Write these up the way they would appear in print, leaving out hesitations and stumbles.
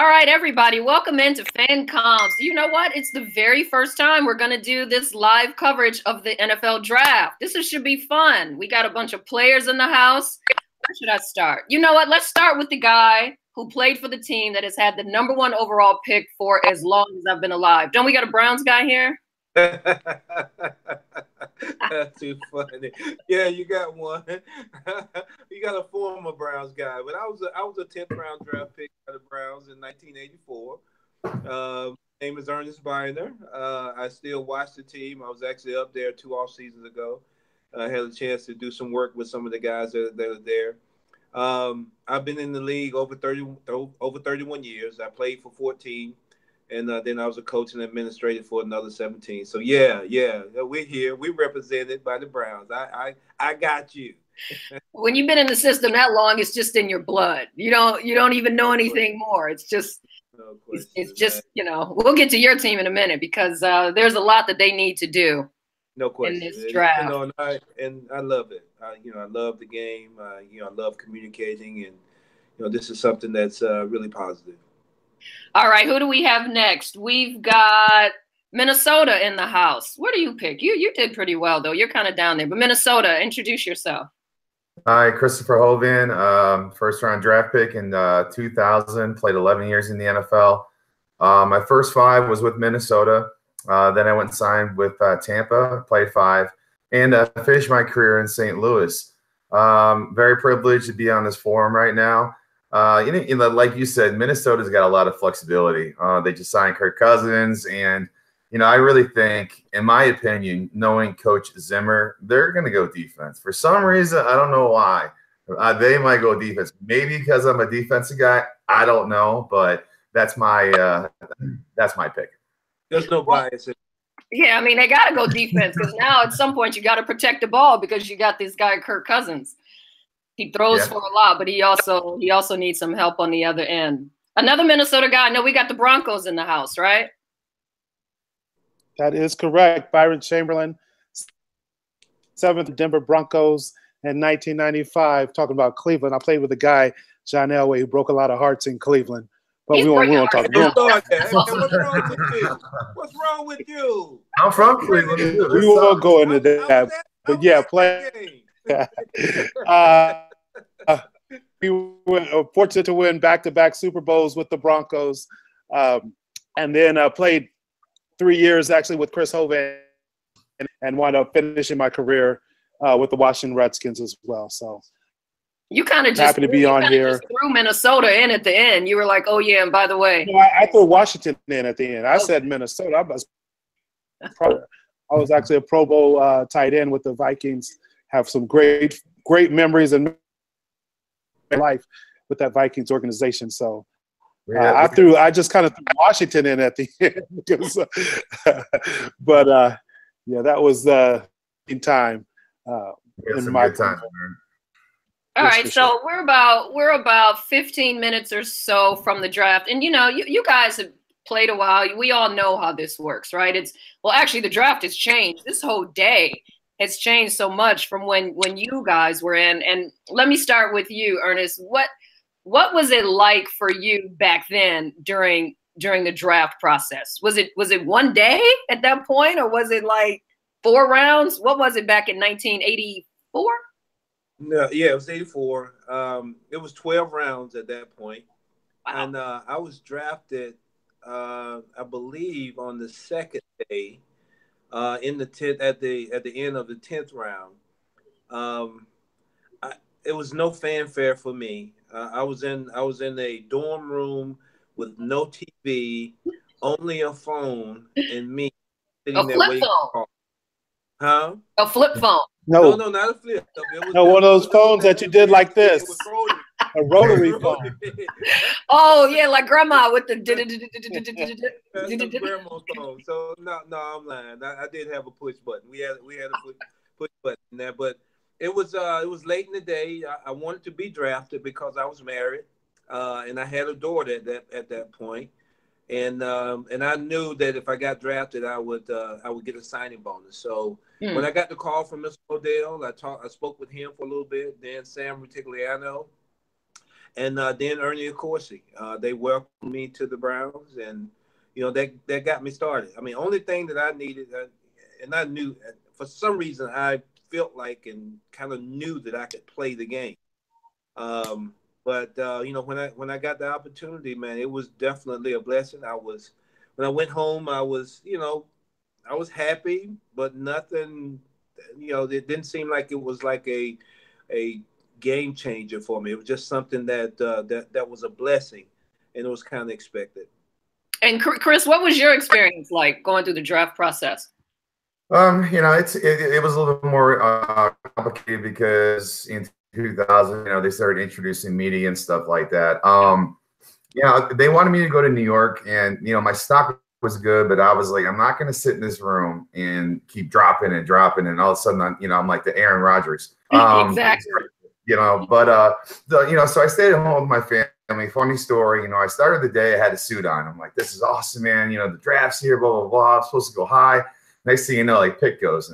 All right, everybody, welcome into Fan Comms. You know what? It's the very first time we're going to do this live coverage of the NFL draft. Should be fun. We got a bunch of players in the house. Where should I start? You know what? Let's start with the guy who played for the team that has had the #1 overall pick for as long as I've been alive. Don't we got a Browns guy here? That's too funny. Yeah, you got one. You got a former Browns guy, but I was a 10th round draft pick by the Browns in 1984. Name is Ernest Biner. I still watch the team. I was actually up there 2 off seasons ago. I had a chance to do some work with some of the guys that are there. I've been in the league over 31 years. I played for 14. And then I was a coach and administrator for another 17. So yeah, we're here. We're represented by the Browns. I got you. When you've been in the system that long, it's just in your blood. You don't even know anything more. It's just, it's just, we'll get to your team in a minute because there's a lot that they need to do. No question. In this draft. And I love it. I love the game. I love communicating, and this is something that's really positive. All right, who do we have next? We've got Minnesota in the house. What do you pick? You did pretty well, though. You're kind of down there. But Minnesota, introduce yourself. Hi, Christopher Hovan, first-round draft pick in 2000, played 11 years in the NFL. My first 5 was with Minnesota. Then I went and signed with Tampa, played 5, and finished my career in St. Louis. Very privileged to be on this forum right now. Like you said, Minnesota's got a lot of flexibility. They just signed Kirk Cousins, and I really think, in my opinion, knowing Coach Zimmer, they're going to go defense. For some reason, I don't know why. They might go defense. Maybe because I'm a defensive guy. I don't know, but that's my pick. There's no bias. Yeah, I mean, they got to go defense because now at some point you got to protect the ball because you got this guy Kirk Cousins. He throws for a lot, but he also needs some help on the other end. Another Minnesota guy. No, we got the Broncos in the house, right? That is correct. Byron Chamberlain, 7th Denver Broncos in 1995. Talking about Cleveland, I played with a guy, John Elway, who broke a lot of hearts in Cleveland. But we won't talk about that. What's wrong with you? I'm from Cleveland. We won't go into that. But yeah, play. We were fortunate to win back-to-back Super Bowls with the Broncos, and then played 3 years actually with Chris Hovan, and wound up finishing my career with the Washington Redskins as well. So you kind of just happy to be on here. Just threw Minnesota in at the end. You were like, oh yeah, and by the way, no, I threw Washington in at the end. I said Minnesota. I was actually a Pro Bowl tight end with the Vikings. Have some great memories in my life with that Vikings organization. So I just kind of threw Washington in at the end. Because, but that was in time. In my time. All right, so we're about 15 minutes or so from the draft, and you guys have played a while. We all know how this works, right? Actually, the draft has changed. This whole day has changed so much from when you guys were in. And let me start with you, Ernest. What was it like for you back then during the draft process? Was it one day at that point, or was it like 4 rounds? What was it back in 1984? No, yeah, it was 84. It was 12 rounds at that point. Wow. And I was drafted, I believe, on the 2nd day. In the 10th, at the end of the 10th round, it was no fanfare for me. I was in a dorm room with no TV, only a phone, and me sitting there waiting. Huh? A flip phone. No, not a flip. One of those phones that you did like this. A rotary phone. Oh yeah, like grandma with the. That's the grandma's phone. So no, I'm lying. I did have a push button. We had a push button there, but it was late in the day. I wanted to be drafted because I was married, and I had a daughter at that point, and I knew that if I got drafted, I would get a signing bonus. So when I got the call from Mr. Odell, I spoke with him for a little bit. Then Sam Rutigliano. and then Ernie Accorsi. They welcomed me to the Browns, and that got me started. I mean, only thing that I needed, and I knew for some reason I felt like and kind of knew that I could play the game. But when I got the opportunity, man, it was definitely a blessing. When I went home, I was happy, but nothing, it didn't seem like it was like a game changer for me. It was just something that was a blessing, and it was kind of expected. And Chris, what was your experience like going through the draft process? It was a little bit more complicated because in 2000, they started introducing media and stuff like that. They wanted me to go to New York, and my stock was good, but I was like, I'm not going to sit in this room and keep dropping, and all of a sudden, I'm like the Aaron Rodgers. Exactly. So I stayed at home with my family. Funny story, I started the day, I had a suit on. I'm like, this is awesome, man. The draft's here, blah, blah, blah. I'm supposed to go high. Next thing you know, like pick goes.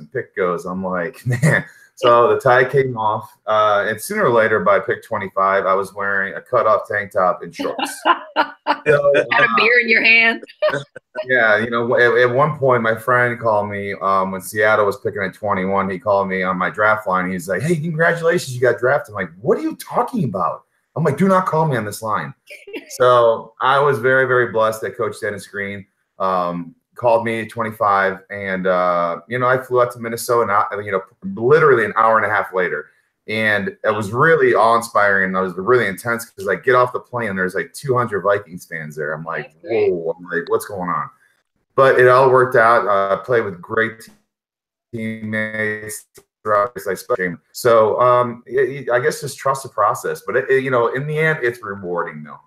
I'm like, man. So the tie came off. And sooner or later, by pick 25, I was wearing a cut-off tank top and shorts. Had a beer in your hand. Yeah, at one point, my friend called me when Seattle was picking at 21. He called me on my draft line. He's like, hey, congratulations, you got drafted. I'm like, what are you talking about? I'm like, do not call me on this line. So I was very, very blessed that Coach Dennis Green called me at 25, and I flew out to Minnesota, literally an hour and a half later, and it was really awe-inspiring, and it was really intense because I get off the plane and there's like 200 Vikings fans there. I'm like, whoa! I'm like, what's going on? But it all worked out. I played with great teammates throughout this game. So I guess just trust the process. But in the end, it's rewarding though.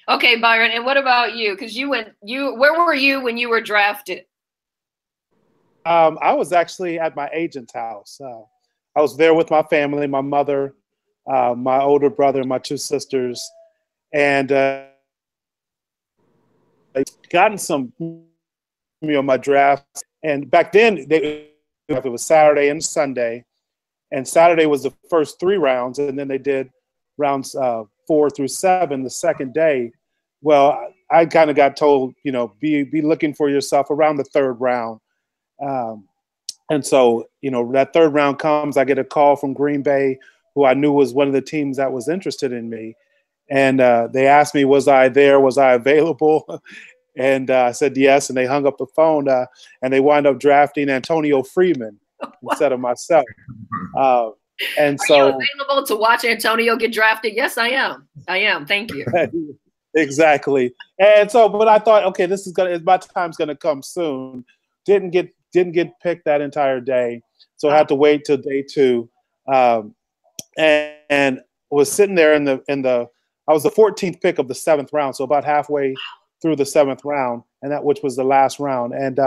Okay, Byron, and what about you? Because where were you when you were drafted? I was actually at my agent's house. I was there with my family, my mother, my older brother, and my two sisters, and I'd gotten some, my drafts. And back then, it was Saturday and Sunday, and Saturday was the first 3 rounds, and then they did rounds 4 through 7 the second day. Well, I kind of got told, be looking for yourself around the 3rd round. And so, that 3rd round comes, I get a call from Green Bay, who I knew was one of the teams that was interested in me. And they asked me, was I there? Was I available? And I said yes. And they hung up the phone, and they wound up drafting Antonio Freeman instead of myself. And Are you available to watch Antonio get drafted? Yes, I am. Thank you. Exactly. And so, but I thought, okay, my time's gonna come soon. Didn't get picked that entire day, so I had to wait till day 2. And was sitting there I was the 14th pick of the 7th round, so about halfway through the 7th round, which was the last round. And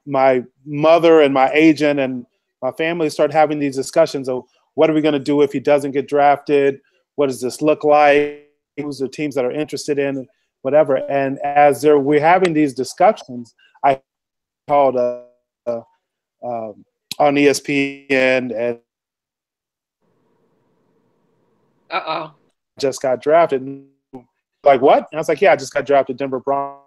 my mother and my agent and my family started having these discussions of what are we going to do if he doesn't get drafted? What does this look like? Who's the teams that are interested in, whatever. And as we're having these discussions, I called on ESPN and just got drafted. Like, what? And I was like, yeah, I just got drafted, Denver Broncos.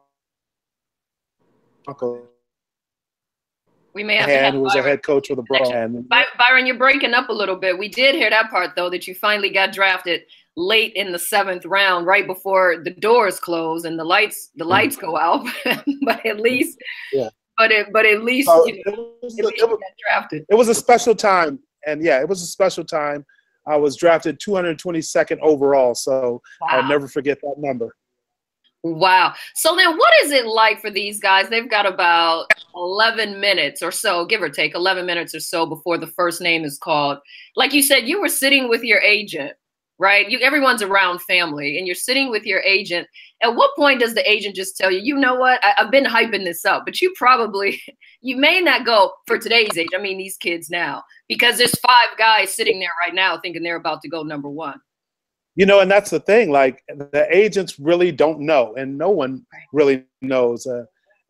We may have to have who was a head coach for the Broncos. Byron, you're breaking up a little bit. We did hear that part, though, that you finally got drafted late in the 7th round, right before the doors close and the lights go out. But at least, yeah. But at least, you got drafted. It was a special time, and yeah, it was a special time. I was drafted 222nd overall, so wow. I'll never forget that number. Wow. So then what is it like for these guys? They've got about 11 minutes or so, give or take 11 minutes or so before the first name is called. Like you said, you were sitting with your agent, right? Everyone's around family and you're sitting with your agent. At what point does the agent just tell you, you know what, I've been hyping this up, but you may not go for today's age. I mean, these kids now, because there's 5 guys sitting there right now thinking they're about to go number 1. And that's the thing, like the agents really don't know, and no one really knows.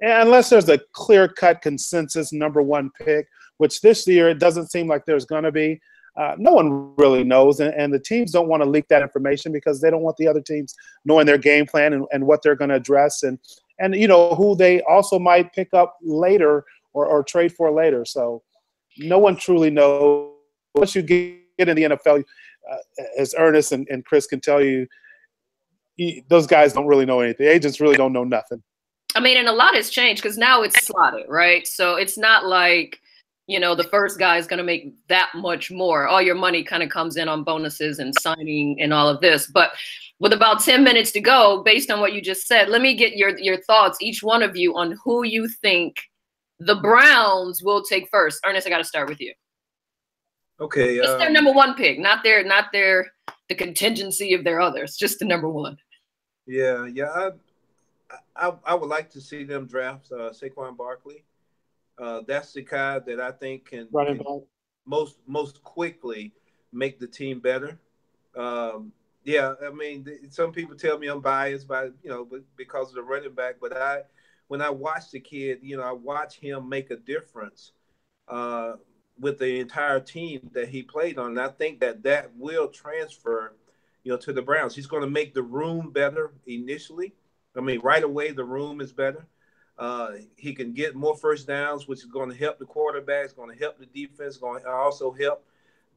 Unless there's a clear-cut consensus number 1 pick, which this year it doesn't seem like there's going to be. No one really knows, and the teams don't want to leak that information because they don't want the other teams knowing their game plan and what they're going to address and who they also might pick up later or trade for later. So no one truly knows. Once you get in the NFL, as Ernest and Chris can tell you, those guys don't really know anything. Agents really don't know nothing. I mean, and a lot has changed because now it's slotted, right? So it's not like, the first guy is going to make that much more. All your money kind of comes in on bonuses and signing and all of this. But with about 10 minutes to go, based on what you just said, let me get your thoughts, each one of you, on who you think the Browns will take first. Ernest, I got to start with you. Okay. Just their number one pick, not the contingency of their others, just the number one. Yeah. I would like to see them draft Saquon Barkley. That's the guy that I think can most quickly make the team better. Yeah, I mean, some people tell me I'm biased because of the running back, but when I watch the kid, I watch him make a difference with the entire team that he played on. And I think that will transfer, to the Browns. He's going to make the room better initially. I mean, right away, the room is better. He can get more first downs, which is going to help the quarterbacks, going to help the defense, going to also help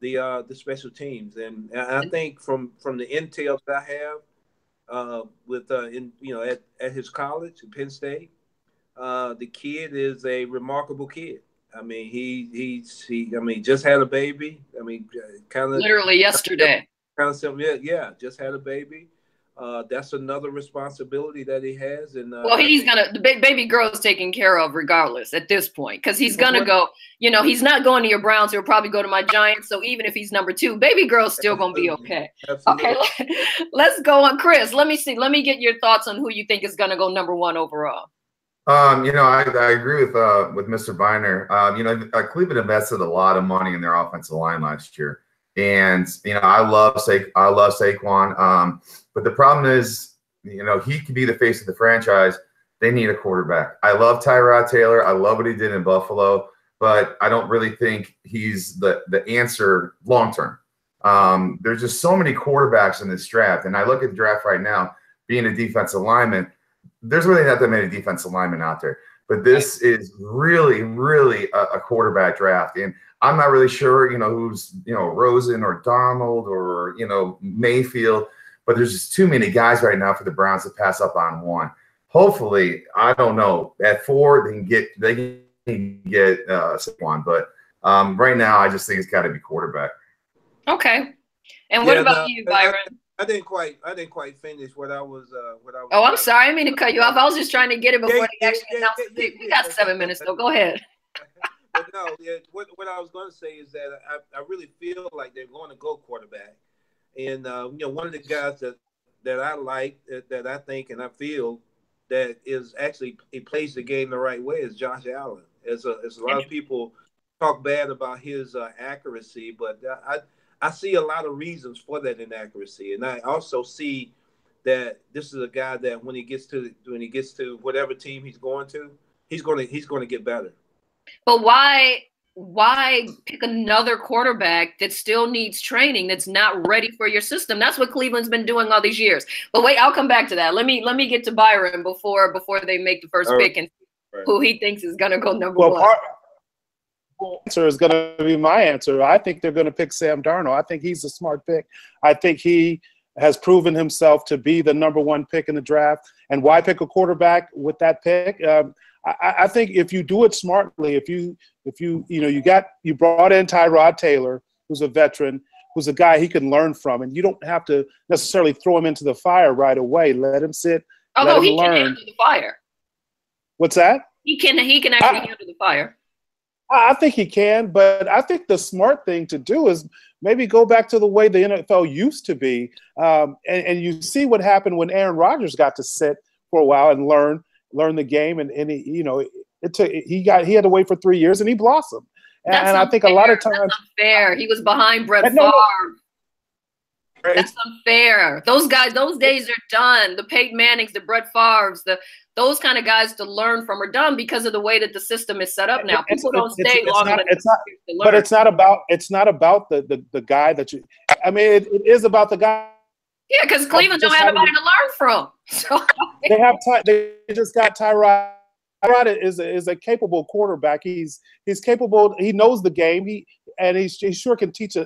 the special teams. And I think from the intel that I have with at his college at Penn State, the kid is a remarkable kid. I mean, he just had a baby. I mean, kind of literally yesterday. Kind of simple, yeah, just had a baby. That's another responsibility that he has. And well, the baby girl is taken care of regardless at this point, because he's gonna go. He's not going to your Browns. He'll probably go to my Giants. So even if he's number 2, baby girl's still gonna be okay. Absolutely. Okay, let's go on, Chris. Let me see. Let me get your thoughts on who you think is gonna go number 1 overall. I agree with Mr. Biner. Cleveland invested a lot of money in their offensive line last year, and I love Saquon. But the problem is, he could be the face of the franchise. They need a quarterback. I love Tyrod Taylor. I love what he did in Buffalo, but I don't really think he's the answer long term. There's just so many quarterbacks in this draft, and I look at the draft right now, being a defensive lineman. There's really not that many defensive linemen out there, but this is really, really a quarterback draft. And I'm not really sure, who's, Rosen or Donald or, Mayfield, but there's just too many guys right now for the Browns to pass up on one. Hopefully, I don't know, at 4, they can get Saquon, but right now I just think it's got to be quarterback. Okay. And what about you, Byron? I didn't quite finish what I was. Oh, I'm sorry. I didn't mean to cut you off. I was just trying to get it before they actually announced the pick. We got 7 minutes, though. Go ahead. But no, what I was going to say is that I really feel like they're going to go quarterback. And, one of the guys that I like, that I think and I feel that is actually he plays the game the right way is Josh Allen. As a lot of people talk bad about his accuracy, but I see a lot of reasons for that inaccuracy, and I also see that this is a guy that when he gets to whatever team he's going to, he's going to get better. But why pick another quarterback that still needs training, that's not ready for your system? That's what Cleveland's been doing all these years. But wait, I'll come back to that. Let me get to Byron before they make the first pick and who he thinks is going to go number 1. Answer is going to be my answer. I think they're going to pick Sam Darnold. I think he's a smart pick. I think he has proven himself to be the number 1 pick in the draft. And why pick a quarterback with that pick? I think if you do it smartly, if you brought in Tyrod Taylor, who's a veteran, who's a guy he can learn from, and you don't have to necessarily throw him into the fire right away. Let him sit. Although he can handle the fire. What's that? He can actually handle the fire. I think he can, but I think the smart thing to do is maybe go back to the way the NFL used to be. And you see what happened when Aaron Rodgers got to sit for a while and learn the game. And he had to wait for 3 years and he blossomed. And I think a lot of times. That's unfair. He was behind Brett Favre. That's unfair. Those guys, those days are done. The Peyton Mannings, the Brett Favres, those kind of guys to learn from are done because of the way that the system is set up now. People don't stay long enough. But it's not about the guy that you. I mean, it is about the guy. Yeah, because Cleveland don't have anybody to learn from. So they have. They just got Tyrod. Tyrod is a capable quarterback. He's capable. He knows the game. He sure can teach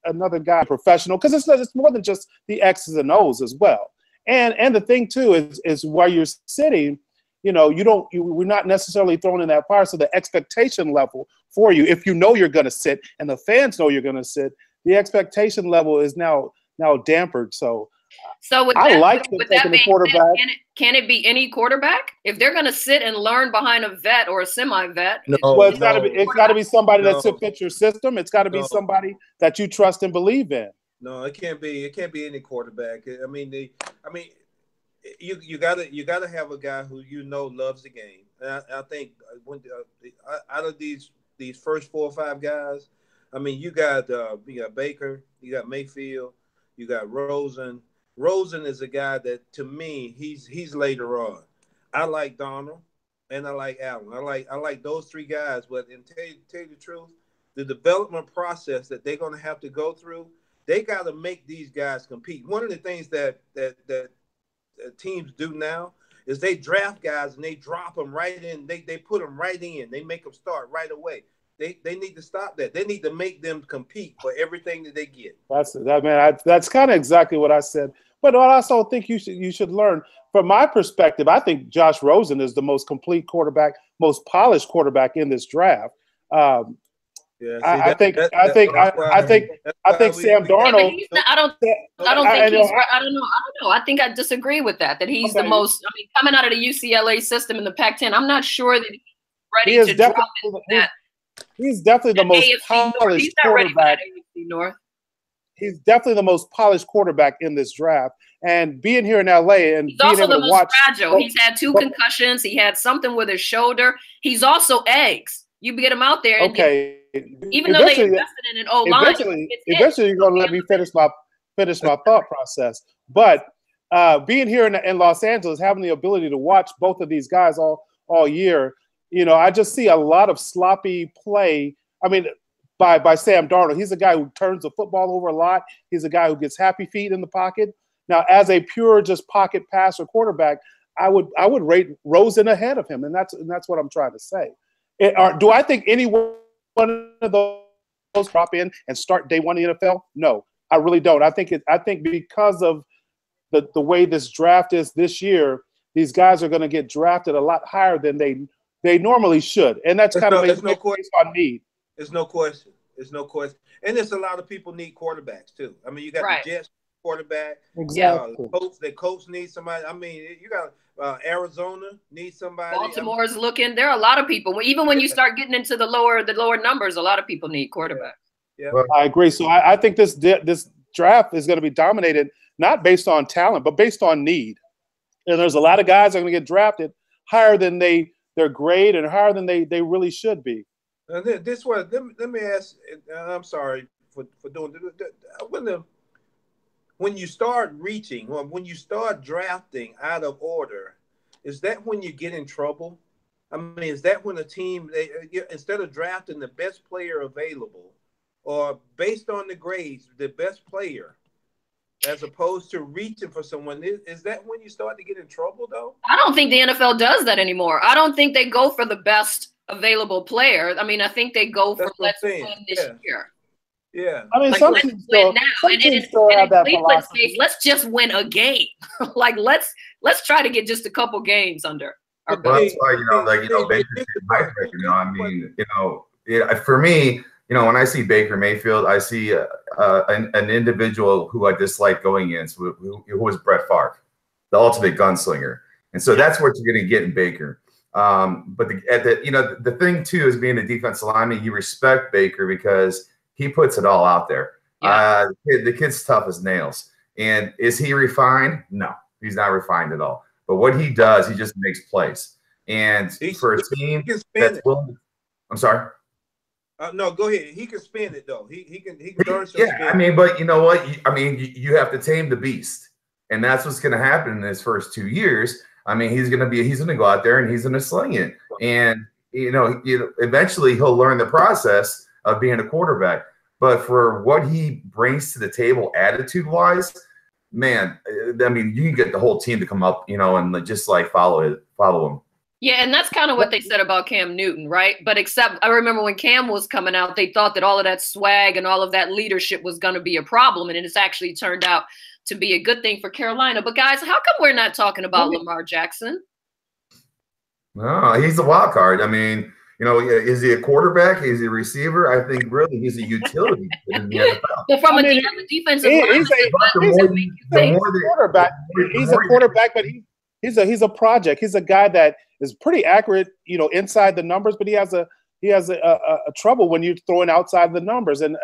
another guy professional, because it's more than just the X's and O's as well. And the thing too is while you're sitting, we're not necessarily thrown in that fire. So the expectation level for you, if you know you're going to sit and the fans know you're going to sit, the expectation level is now dampered. So with I that, like taking the quarterback. Can it be any quarterback if they're going to sit and learn behind a vet or a semi-vet? It's got to be somebody that fits your system. It's got to be somebody that you trust and believe in. No, it can't be. It can't be any quarterback. I mean, you gotta have a guy who loves the game. And I think out of these first 4 or 5 guys, I mean, you got Baker, you got Mayfield, you got Rosen. Rosen is a guy that, to me, he's later on. I like Donald and I like Allen. I like those 3 guys. But tell you the truth, the development process that they're going to have to go through, they got to make these guys compete. One of the things that teams do now is they draft guys and they drop them right in. They put them right in. They make them start right away. They need to stop that. They need to make them compete for everything that they get. That's kind of exactly what I said. But I also think you should learn. From my perspective, I think Josh Rosen is the most complete quarterback, most polished quarterback in this draft. I think Sam Darnold. I don't know. I think I disagree with that. That he's the most. I mean, coming out of the UCLA system in the Pac-10, I'm not sure that he's ready to drop into that. He's definitely the most polished he's not ready for that AFC North. He's definitely the most polished quarterback in this draft. And being here in LA and he's being also able the to most watch. Fragile. He's had 2 concussions. He had something with his shoulder. He's also eggs. You get him out there. And even though they invested in an O-line. Eventually you're going to let me finish my thought process. But being here in Los Angeles, having the ability to watch both of these guys all year, I just see a lot of sloppy play. I mean, by Sam Darnold. He's a guy who turns the football over a lot. He's a guy who gets happy feet in the pocket. Now, as a pure just pocket passer quarterback, I would rate Rosen ahead of him, and that's what I'm trying to say. Do I think any one of those drop in and start day one in the NFL? No, I really don't. I think because of the way this draft is this year, these guys are going to get drafted a lot higher than they normally should, and that's kind of based on need. There's no question. And there's a lot of people need quarterbacks too. I mean, you got the Jets quarterback. Exactly. The coach needs somebody. I mean, you got Arizona needs somebody. Baltimore's looking. There are a lot of people. Even when you start getting into the lower numbers, a lot of people need quarterbacks. Yeah. I agree. So I think this draft is going to be dominated not based on talent, but based on need. And there's a lot of guys that are going to get drafted higher than their grade and higher than they really should be. This one, let me ask. I'm sorry for doing this. When you start reaching, when you start drafting out of order, is that when you get in trouble? I mean, is that when a team, instead of drafting the best player available, or based on the grades, the best player, as opposed to reaching for someone, is that when you start to get in trouble, though? I don't think the NFL does that anymore. I don't think they go for the best available player. I mean, I think they go for let's win this year. Yeah. I mean, some teams still have that philosophy. Let's just win a game. Like let's try to get just a couple games under our belt. Well, that's why Baker. For me, when I see Baker Mayfield, I see an individual who I dislike going in, who was Brett Favre, the ultimate gunslinger, and so that's what you're going to get in Baker. But the thing too is being a defensive lineman, you respect Baker because he puts it all out there. Yeah. The kid's tough as nails. And is he refined? No, he's not refined at all. But what he does, he just makes plays. And for a team that's willing, I'm sorry. No, go ahead. He can spin it though. He can learn some. Yeah, I mean, but you know what? I mean, you have to tame the beast, and that's what's going to happen in his first 2 years. I mean, he's going to go out there and he's going to sling it, and eventually he'll learn the process of being a quarterback. But for what he brings to the table, attitude-wise, man, I mean, you can get the whole team to come up, and just like follow him. Yeah, and that's kind of what they said about Cam Newton, right? But except I remember when Cam was coming out, they thought that all of that swag and all of that leadership was going to be a problem, and it's actually turned out to be a good thing for Carolina. But guys, how come we're not talking about Lamar Jackson? No, he's a wild card. I mean, is he a quarterback? Is he a receiver? I think really he's a utility in the NFL. Well, from a defensive line, he's a quarterback. He's a quarterback, but he's a project. He's a guy that is pretty accurate, inside the numbers, but he has a trouble when you're throwing outside the numbers. And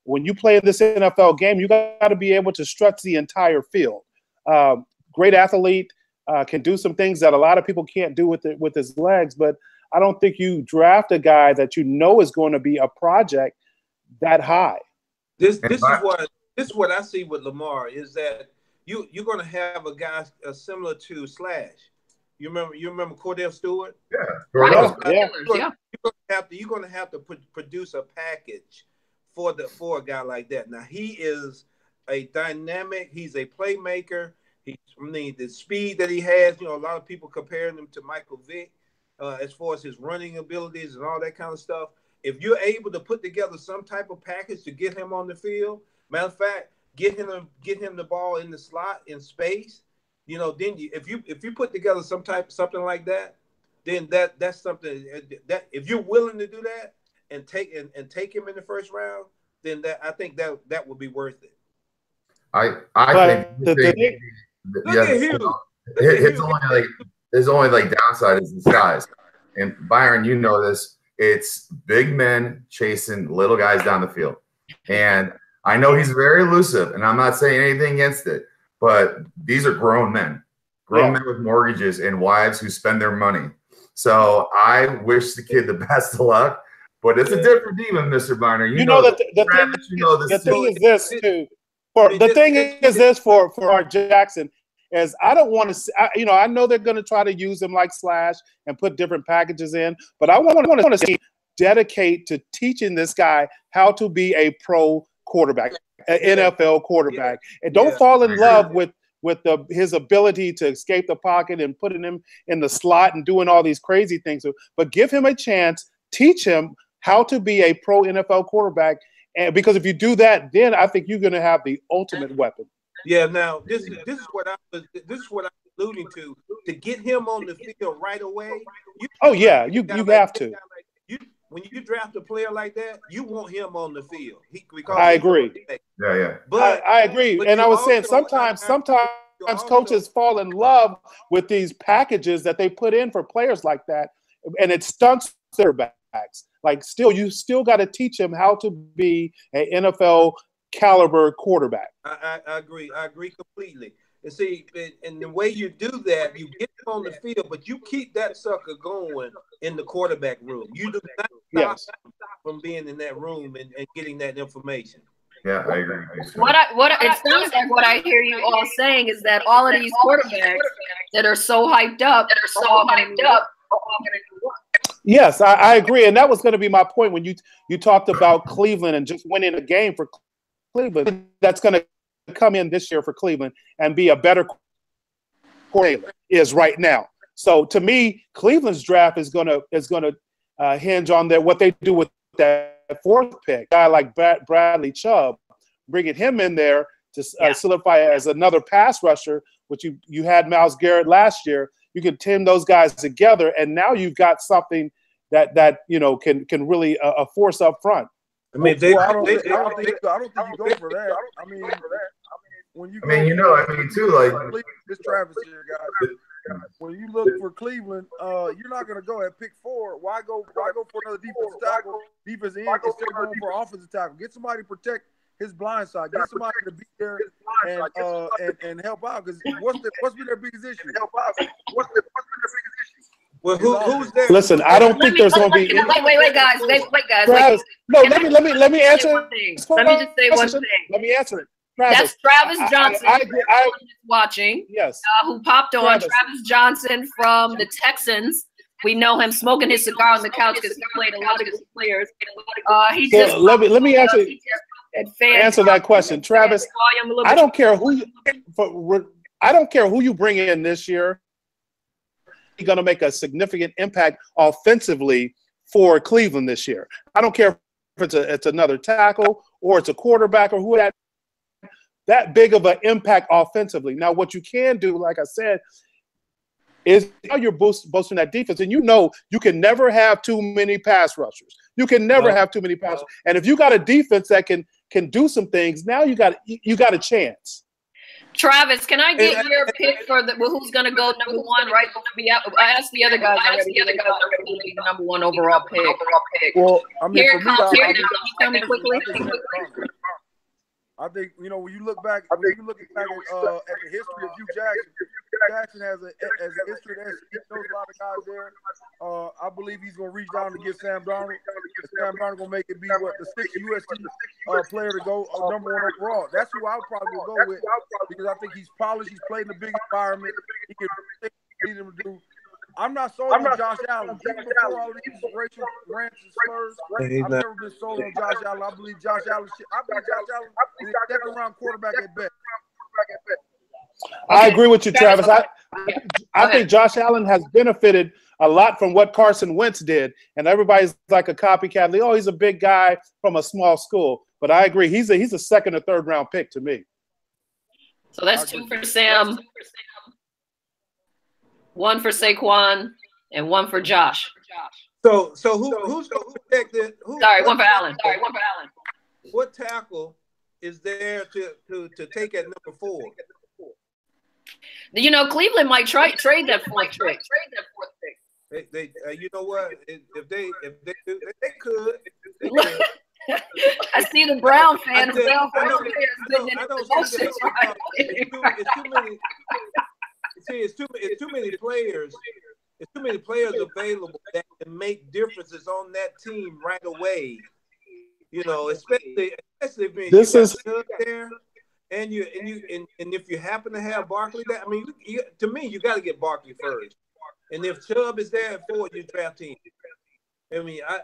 when you play in this NFL game, you got to be able to stretch the entire field. Great athlete, can do some things that a lot of people can't do with his legs, but I don't think you draft a guy that is going to be a project that high. This is what I see with Lamar is that you're going to have a guy similar to Slash. You remember Cordell Stewart? Yeah. You're going to have to produce a package for a guy like that. Now he is a dynamic. He's a playmaker. The speed that he has. A lot of people comparing him to Michael Vick as far as his running abilities and all that kind of stuff. If you're able to put together some type of package to get him on the field, matter of fact, get him the ball in the slot in space. Then if you put together something like that, then that's something that if you're willing to do that and take him in the first round, then I think that would be worth it. I think his only downside is the size. And Byron, you know this. It's big men chasing little guys down the field. And I know he's very elusive, and I'm not saying anything against it, but these are grown men men with mortgages and wives who spend their money. So I wish the kid the best of luck, but it's a different demon, Mr. Byron. The thing is this too. The thing is this for our Jackson is I don't want to. I know they're going to try to use him like Slash and put different packages in, but I want to see dedicate to teaching this guy how to be a pro quarterback, an NFL quarterback, and don't fall in love with his ability to escape the pocket and putting him in the slot and doing all these crazy things. But give him a chance, teach him how to be a pro NFL quarterback. And because if you do that, then I think you're going to have the ultimate weapon. Yeah. Now this is what I was alluding to get him on the field right away. You have to. When you draft a player like that, you want him on the field. I agree. Yeah. But I agree. And I was saying sometimes coaches fall in love with these packages that they put in for players like that, and it stunts their backs. You still got to teach him how to be an NFL caliber quarterback. I agree. I agree completely. And see, and the way you do that, you get him on the field, but you keep that sucker going in the quarterback room. You do not stop from being in that room and getting that information. Yeah, I agree. It sounds like what I hear you all saying is that all of these quarterbacks that are so hyped up, Yes, I agree, and that was going to be my point when you talked about Cleveland and just winning a game for Cleveland. That's going to come in this year for Cleveland and be a better quarterback is right now. So to me, Cleveland's draft is going to hinge on what they do with that fourth pick. A guy like Bradley Chubb, bringing him in there to solidify as another pass rusher, which you had Myles Garrett last year. You can team those guys together, and now you've got something that can really force up front. I mean, I don't think you go for that. I mean, this Travis here, guys. When you look for Cleveland, you're not going to go at pick 4. Why go for another defensive tackle, defensive end instead of going for offensive tackle? Get somebody to protect his blind side. Get somebody to be there and help out. Because what's been their biggest issue? Well, who's there? Listen, I don't think there's going to be. Wait, guys. Travis, no, let me answer. Let me just say one thing. Let me answer it. Travis, that's Travis Johnson. I watching. Yes. Who popped on? Travis Johnson from the Texans. We know him smoking his cigar on the couch because he played a lot of good players. Let me answer that question, Travis. I don't care who you bring in this year. He's going to make a significant impact offensively for Cleveland this year. I don't care if it's another tackle or it's a quarterback or who that big of an impact offensively. Now, what you can do, like I said, is how you're boosting that defense. And you know you can never have too many pass rushers. You can never have too many pass rushers. And if you got a defense that can do some things, now you got a chance. Travis, can I get your pick for who's going to go number one? Right? I asked the other guys already. The other guys are going to be the number one overall pick. Well, I mean, here for me, can you tell me quickly? I think, you know, when you look back at the history of Hugh Jackson has a history that he knows a lot of guys there. I believe he's going to reach down to get Sam Darnold. Sam Darnold going to make it be the sixth USC player to go number one overall. That's who I probably will go with because I think he's polished. He's played in a big environment. He can lead him to do. I'm not sold on Josh Allen. Even before all these racial rants and slurs, I've never been sold on Josh Allen. I believe Josh Allen is a second-round quarterback at best. I agree with you, Travis. I think Josh Allen has benefited a lot from what Carson Wentz did, and everybody's like a copycat. Oh, he's a big guy from a small school. But I agree. He's a second or third round pick to me. So that's two for Sam. One for Saquon and one for Josh. So who's going to protect it? One for Allen. What tackle is there to take at number 4? You know, Cleveland might trade that fourth pick. They you know what? If they do, they could. I see the Brown fans. It's too many players. It's too many players available that can make differences on that team right away. You know, especially if you there, and if you happen to have Barkley, to me, you got to get Barkley first. And if Chubb is there at 4, you draft him. I mean, I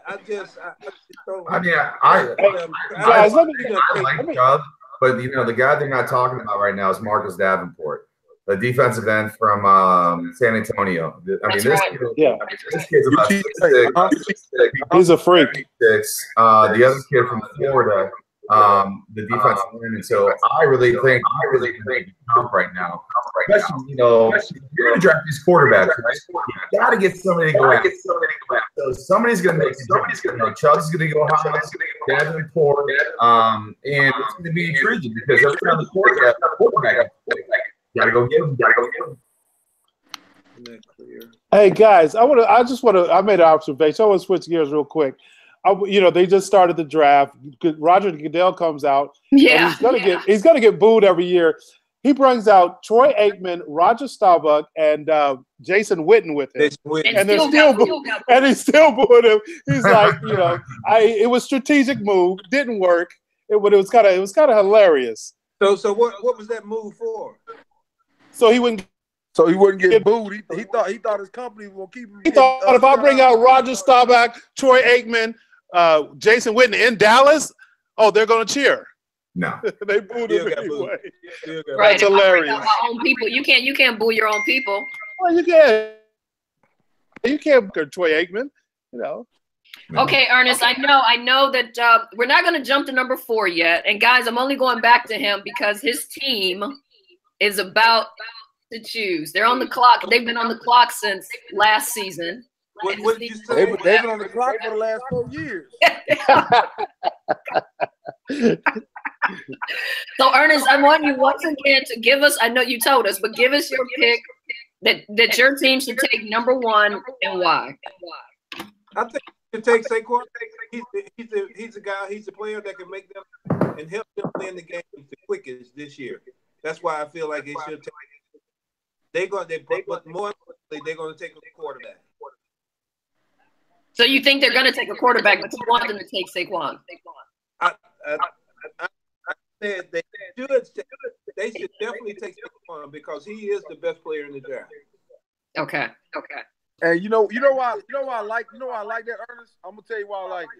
like Chubb, but you know, the guy they're not talking about right now is Marcus Davenport, the defensive end from San Antonio. This kid's about 6'6". He's a freak. The other kid from Florida, the defensive end. And so I really think comp right now. Especially, you know, you're going to draft these quarterbacks, right? You got to get somebody to go out. So somebody's going to make it. Chubb's going to go high, Davenport, and it's going to be intriguing because every time the quarterback, you got to go get him. Hey guys, I made an observation. I want to switch gears real quick. They just started the draft. Roger Goodell comes out. Yeah, he's gonna get booed every year. He brings out Troy Aikman, Roger Staubach, and Jason Witten with him, and he's still booing him. He's like, it was strategic move, didn't work. It was kind of hilarious. So what was that move for? So he wouldn't get booed. He thought his company was gonna keep him. He thought if I bring out Roger Staubach, Troy Aikman, Jason Witten in Dallas, they're gonna cheer. No, they booed him anyway. Right, that's hilarious. My own people, you can't boo your own people. Well, you can't. You can't boo Troy Aikman. Okay, Ernest, I know that we're not going to jump to number 4 yet. And guys, I'm only going back to him because his team is about to choose. They're on the clock. They've been on the clock since last season. What did you say? They've been on the clock for the last 4 years. So, Ernest, I want you once again to give us, I know you told us, but give us your pick that your team should take number 1 and why. I think you take Saquon. He's a guy. He's a player that can make them and help them win the game the quickest this year. That's why I feel like they should take. But more they're going to take a quarterback. So you think they're going to take a quarterback, but you want them to take Saquon? I said they should definitely take Saquon because he is the best player in the draft. Okay. And you know why I like that, Ernest. I'm gonna tell you why I like it.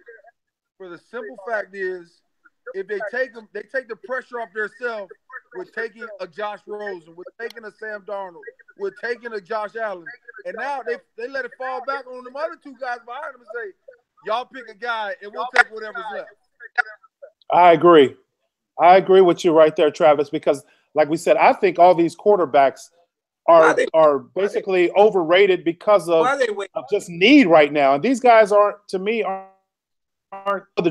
For the simple fact is, if they take them, they take the pressure off themselves with taking a Josh Rosen, with taking a Sam Darnold, with taking a Josh Allen, and now they let it fall back on them other two guys behind them and say, "Y'all pick a guy, and we'll take whatever's left." I agree with you right there, Travis, because like we said, I think all these quarterbacks are basically overrated because of just need right now. And these guys aren't the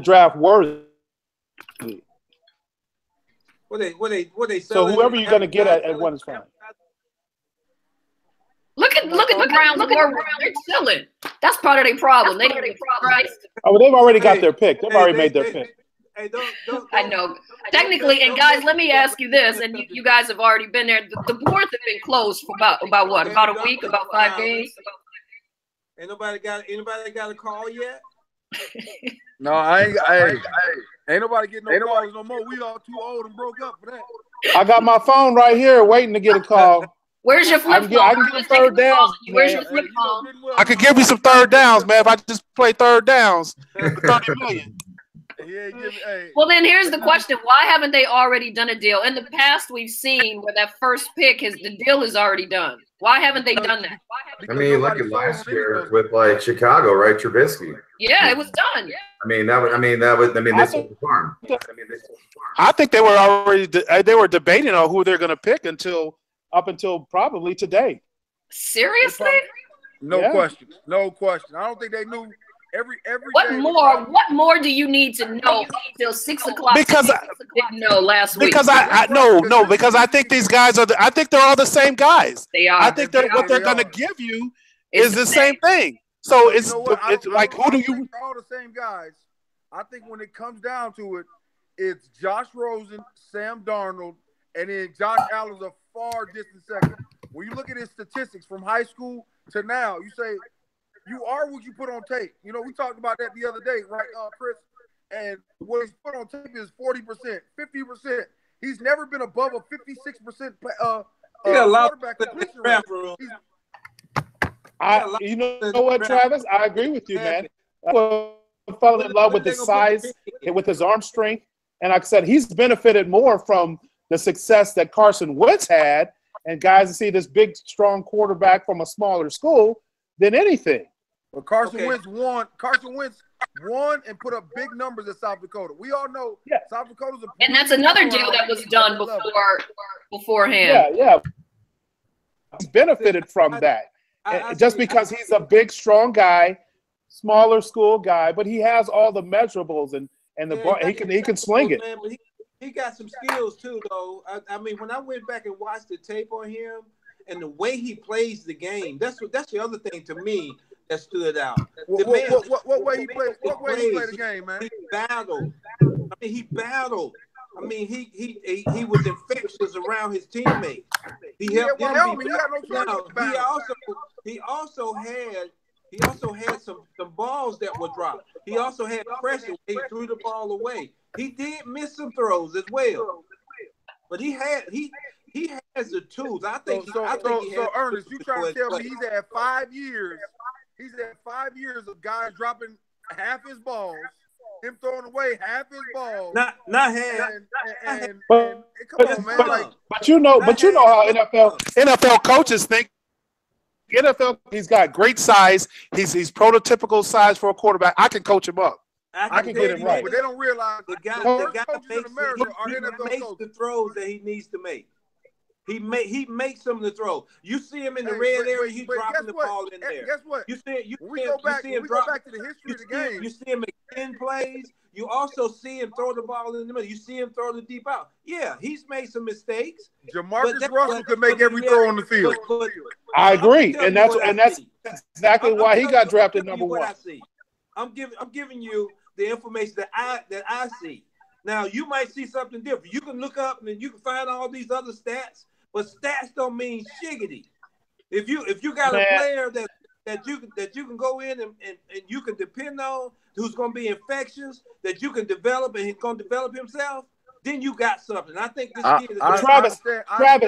draft worthy. What they so whoever you're going to get at one is fine. Look at the Browns. They're chilling. That's part of their problem. They don't right. Oh, they've already got their pick. They've already made their pick. Hey, don't, I know. Technically, and guys, let me ask you this, and you guys have already been there. The boards have been closed for about what? About a week? About 5 days? Ain't nobody got a call yet? No, ain't nobody getting no calls no more. We all too old and broke up for that. I got my phone right here waiting to get a call. Where's your flip phone? I can get third downs. Where's your flip phone? I could give you some third downs, man, if I just play third downs for $30 million. Well, then here's the question. Why haven't they already done a deal? In the past, we've seen where that first pick, the deal is already done. Why haven't they done that? I mean, look at last year with like Chicago, right? Trubisky. Yeah, it was done. Yeah. This was the farm. I think they were debating on who they're going to pick up until probably today. Seriously? No question. I don't think they knew. Every What more do you need to know until 6 o'clock? Because I didn't know last week. Because because I think these guys I think they're all the same guys. They are. I think what they're going to give you is the same thing. So it's like who do you? All the same guys. I think when it comes down to it, it's Josh Rosen, Sam Darnold, and then Josh Allen's a far distant second. When you look at his statistics from high school to now, you say, you are what you put on tape. You know, we talked about that the other day, right, Chris? And what he's put on tape is 40%, 50%. He's never been above a 56% quarterback completion rate. You know what, Travis? I agree with you, man. I fell in love with his size and with his arm strength. And like I said, he's benefited more from the success that Carson Wentz had and guys to see this big, strong quarterback from a smaller school than anything. But Carson Wentz won. Carson Wentz won and put up big numbers at South Dakota. We all know South Dakota's and that's another deal that was done beforehand. Yeah. He's benefited from that. Just because he's a big, strong guy, smaller school guy, but he has all the measurables and the ball, he can sling it. Man, he got some skills too, though. I mean, when I went back and watched the tape on him and the way he plays the game, that's the other thing to me that stood out. What way he played? What way he played the game, man? He battled. I mean, he was infectious around his teammates. He helped them. He also had some balls that were dropped. He also had pressure when he threw the ball away. He did miss some throws as well, but he has the tools. I think. So Ernest, you trying to tell me he's had 5 years? He's had 5 years of guys dropping half his balls, him throwing away half his balls. Not half. Come on, man. But you know how NFL coaches think. NFL, he's got great size. He's prototypical size for a quarterback. I can coach him up. I can get him right. But they don't realize the guy makes the throws that he needs to make. He makes some of the throws. You see him in the red area, he's dropping the ball in there. Guess what? You see we go back to the history of the game. You see him make 10 plays. You also see him throw the ball in the middle. You see him throw the deep out. Yeah, he's made some mistakes. Jamarcus Russell could make every throw on the field. I agree, and that's exactly why he got drafted number one. I'm giving you the information that I see. Now you might see something different. You can look up and you can find all these other stats, but stats don't mean shiggity. If you got a player that you can go in and you can depend on, who's going to be infectious, that you can develop and he's going to develop himself, then you got something. I think this kid is Travis,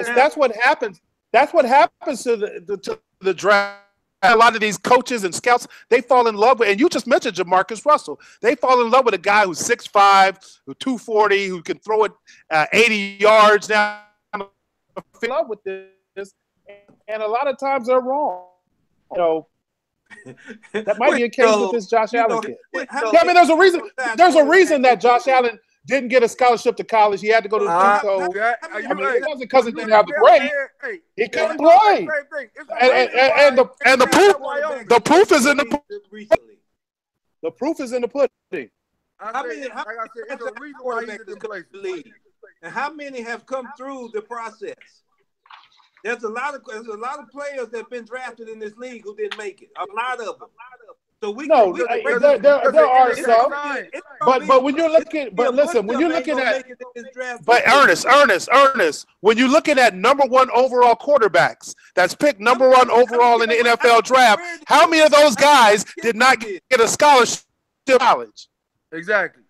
that's what happens. That's what happens to the draft. A lot of these coaches and scouts, they fall in love with, and you just mentioned Jamarcus Russell. They fall in love with a guy who's 6'5", who's 240, who can throw it 80 yards down. In love with this, and a lot of times they're wrong. You know, that might be a case with this Josh Allen kid. I mean, there's a reason. There's a reason that Josh Allen didn't get a scholarship to college. He had to go to JUCO. It wasn't because he didn't have the grade. He couldn't play. And the proof is in the pudding. The proof is in the pudding. I mean, it's a reason why he's in the league. And how many have come through the process? There's a lot of players that have been drafted in this league who didn't make it. A lot of them. So there are some, but when you're looking, but listen, when you're looking at, but Ernest, when you're looking at number 1 overall quarterbacks that's picked number 1 overall in the NFL draft, how many of those guys did not get a scholarship to college? Exactly.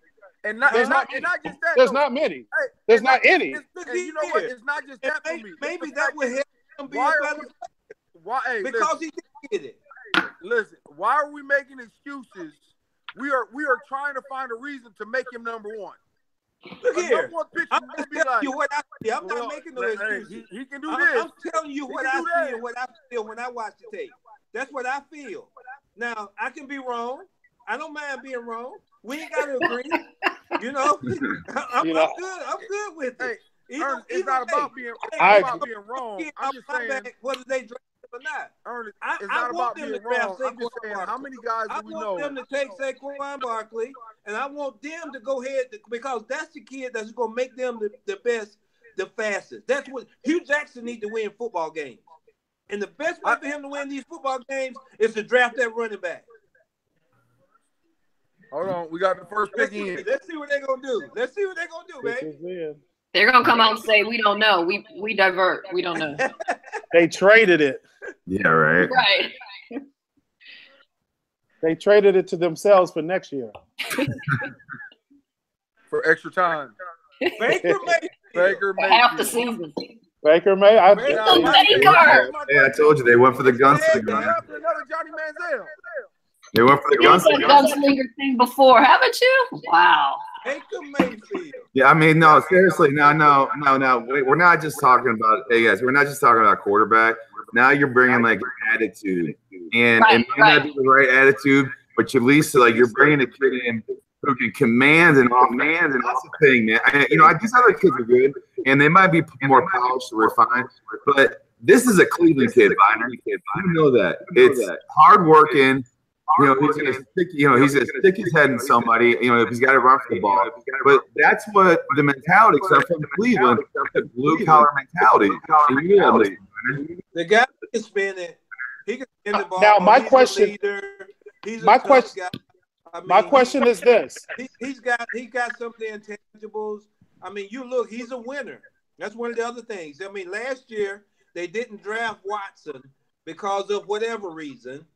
And not just that. There's not many. There's not any. And you know what? It's not just that for me. Maybe that would help him be a better player. Because he did it. Listen, why are we making excuses? We are trying to find a reason to make him number 1. Look here. I'm just telling you what I see. I'm not making no excuses. He can do this. I'm telling you what I see and what I feel when I watch the tape. That's what I feel. Now, I can be wrong. I don't mind being wrong. We ain't got to agree. You know, I'm good. I'm good with it. It's not about being wrong. I'm just saying, whether they draft him or not. Ernest, it's not about being wrong. I'm just saying, how many guys do we know? I want them to take Saquon Barkley, and I want them to go ahead because that's the kid that's going to make them the best, the fastest. That's what Hugh Jackson needs to win football games. And the best way for him to win these football games is to draft that running back. Hold on, we got the first pick in. Let's see what they're gonna do. Let's see what they're gonna do, baby. They're gonna come out and say, "We don't know. We divert. We don't know." They traded it. Yeah, right. Right. They traded it to themselves for next year. For extra time. Baker Mayfield. Half the season. Baker May. Baker. Yeah, I told you they went for the gunslinger. Another Johnny Manziel. They went for the gunslinger thing before, haven't you? Wow. Baker Mayfield. Yeah, I mean, no, seriously, no. We're not just talking about. Hey guys, we're not just talking about quarterback. Now you're bringing like attitude, and it might not be the right attitude, but at least like you're bringing a kid in who can command and off man, and that's the thing, man. These other kids are good, and they might be more polished or refined, but this is a Cleveland kid, Viner. You know that. It's hardworking. He's gonna stick his head in somebody. If he's got to run for the ball, but that's what the mentality. Except from Cleveland, the blue collar mentality. The guy can spin it. He can spin the ball. Now, my question is this: He's got some of the intangibles. I mean, you look, he's a winner. That's one of the other things. I mean, last year they didn't draft Watson because of whatever reason.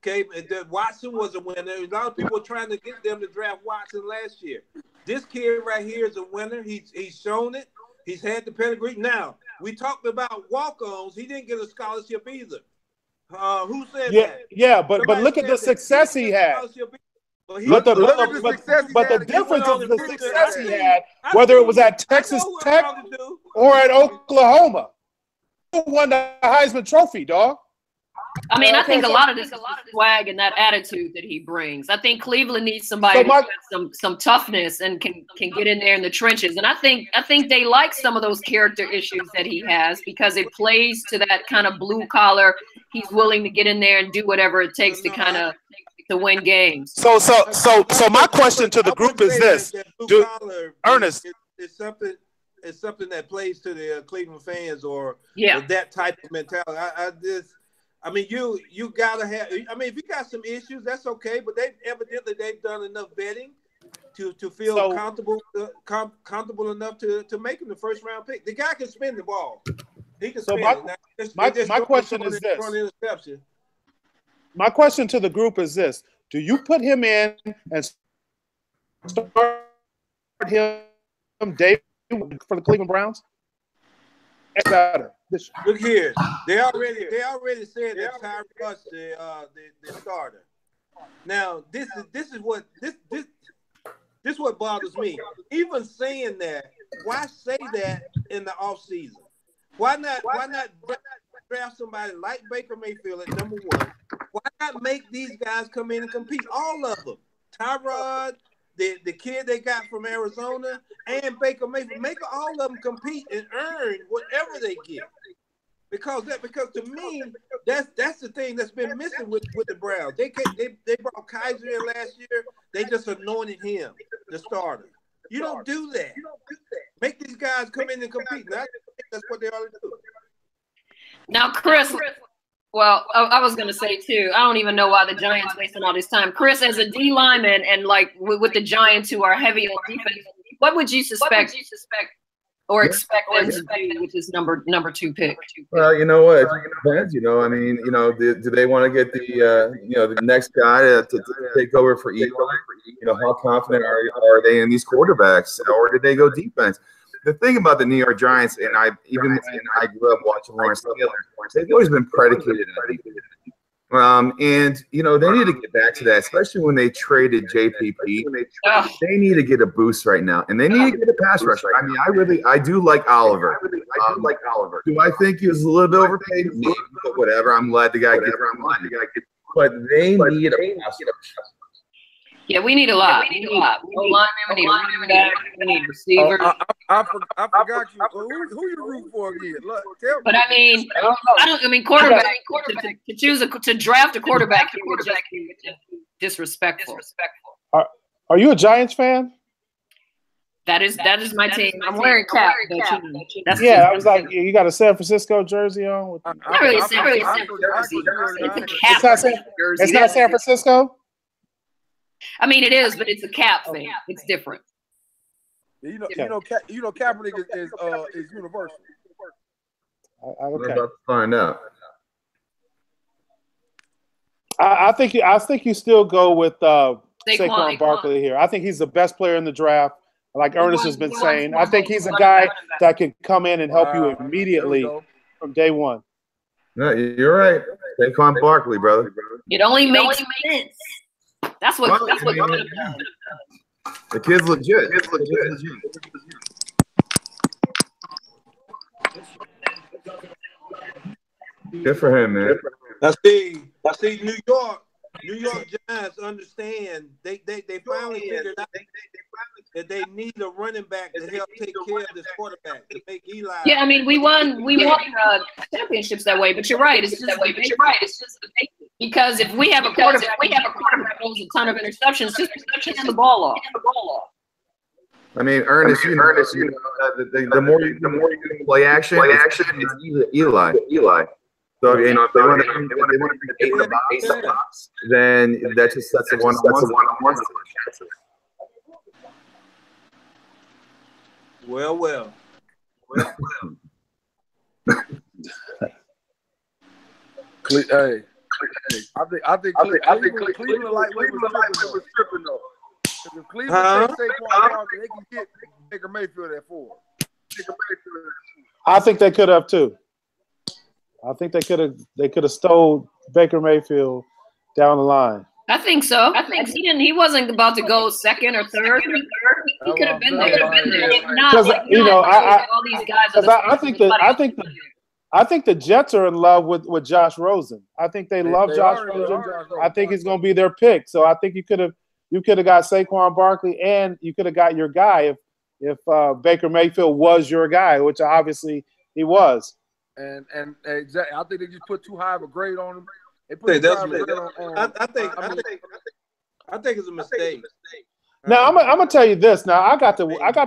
Okay, Watson was a winner. A lot of people were trying to get them to draft Watson last year. This kid right here is a winner. He's shown it. He's had the pedigree. Now, we talked about walk-ons. He didn't get a scholarship either. Who said that? Yeah, but look at the success he had. But the difference of the success he had, whether it was at Texas Tech or at Oklahoma, who won the Heisman Trophy, dog? I mean, I think a lot of this swag and that attitude that he brings. I think Cleveland needs somebody who's got some toughness and can get in there in the trenches. And I think they like some of those character issues that he has because it plays to that kind of blue collar. He's willing to get in there and do whatever it takes to win games. So my question to the group is this: Ernest, it's something that plays to the Cleveland fans or that type of mentality. I mean, you gotta have. I mean, if you got some issues, that's okay. But they've done enough vetting to feel comfortable enough to make him the first round pick. The guy can spin the ball. He can spin it. My question is this: My question to the group is this: do you put him in and start him day for the Cleveland Browns? Better. Look here, they already said that Tyrod's the starter. Now this is what bothers me. Even saying that, why say that in the offseason? Why not draft somebody like Baker Mayfield at number 1? Why not make these guys come in and compete? All of them. Tyrod, the kid they got from Arizona, and Baker Mayfield. Make all of them compete and earn whatever they get. Because to me, that's the thing that's been missing with the Browns. They brought Kaiser in last year. They just anointed him the starter. You don't do that. Make these guys come in and compete. That's what they ought to do. Now, Chris, well, I was going to say, too, I don't even know why the Giants wasting all this time. Chris, as a D lineman and, like, with the Giants who are heavy on defense, what would you suspect or expect them to do with this number 2 pick? Well, you know what? It depends. I mean, do they want to get the next guy to take over for Eli? How confident are they in these quarterbacks, or did they go defense? The thing about the New York Giants, and I grew up watching Lawrence Taylor, they've always been predicated on defense. And they need to get back to that, especially when they traded JPP. They need to get a boost right now, and they need to get a pass rusher. I mean, I do like Oliver. Do I think he was a little bit overpaid? Maybe, but whatever. I'm glad the guy gets money. But they need a pass rusher. Yeah, we need a lot. We need a lot. We need running back. We need receivers. I forgot you. Who you root for again? Look, tell me. But I mean, quarterback. To draft a quarterback would just be disrespectful. Are you a Giants fan? That is my team. I'm wearing cap. I was like, you got a San Francisco jersey on. Not really a San Francisco jersey. It's not San Francisco. I mean, it is, but it's a cap thing. It's different. Kaepernick is universal. Okay. I'm about to find out. I think you still go with Saquon Barkley here. I think he's the best player in the draft. Like Ernest has been saying, I think he's a guy that can come in and help you immediately from day one. No, you're right. Saquon Barkley, brother. It only makes sense. That's what. The kid's legit. Good for him, man. Now see, New York Giants understand. They finally figured out that they need a running back to help take care of this quarterback to make Eli. Yeah, I mean, we won championships that way. But you're right. It's just because if we have a quarterback that throws a ton of interceptions, just hand the ball off. I mean, Ernest, the more you play action, it's Eli. So if they want to create the box, then that just sets a one-on-one. Well. Hey, I think Cleveland lightweight was tripping though. If Cleveland takes Saquon Barkley, they can get Baker Mayfield at 4. I think they could have too. I think they could have stole Baker Mayfield down the line. I think so. I think he wasn't about to go second or third. He could have been there. If not, all these guys. I think the Jets are in love with Josh Rosen. I think they love Josh Rosen. I think he's going to be their pick. So I think you could have got Saquon Barkley, and you could have got your guy if Baker Mayfield was your guy, which obviously he was. And exactly, I think they just put too high of a grade on him. I think it's a mistake. Now I'm gonna tell you this. Now I got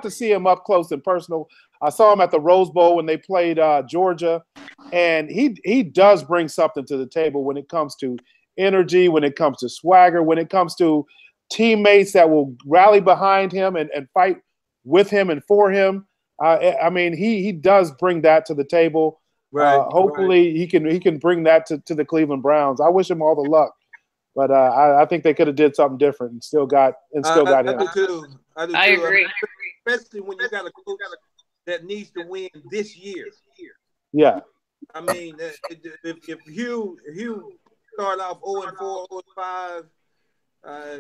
to see him up close and personal. I saw him at the Rose Bowl when they played Georgia, and he does bring something to the table when it comes to energy, when it comes to swagger, when it comes to teammates that will rally behind him and fight with him and for him. I mean, he does bring that to the table. Right. Hopefully he can bring that to the Cleveland Browns. I wish him all the luck, but I think they could have did something different and still got him. I do too. I agree. Especially when you got a coach that needs to win this year. Yeah. I mean, if Hugh start off 0-4, 0-5, I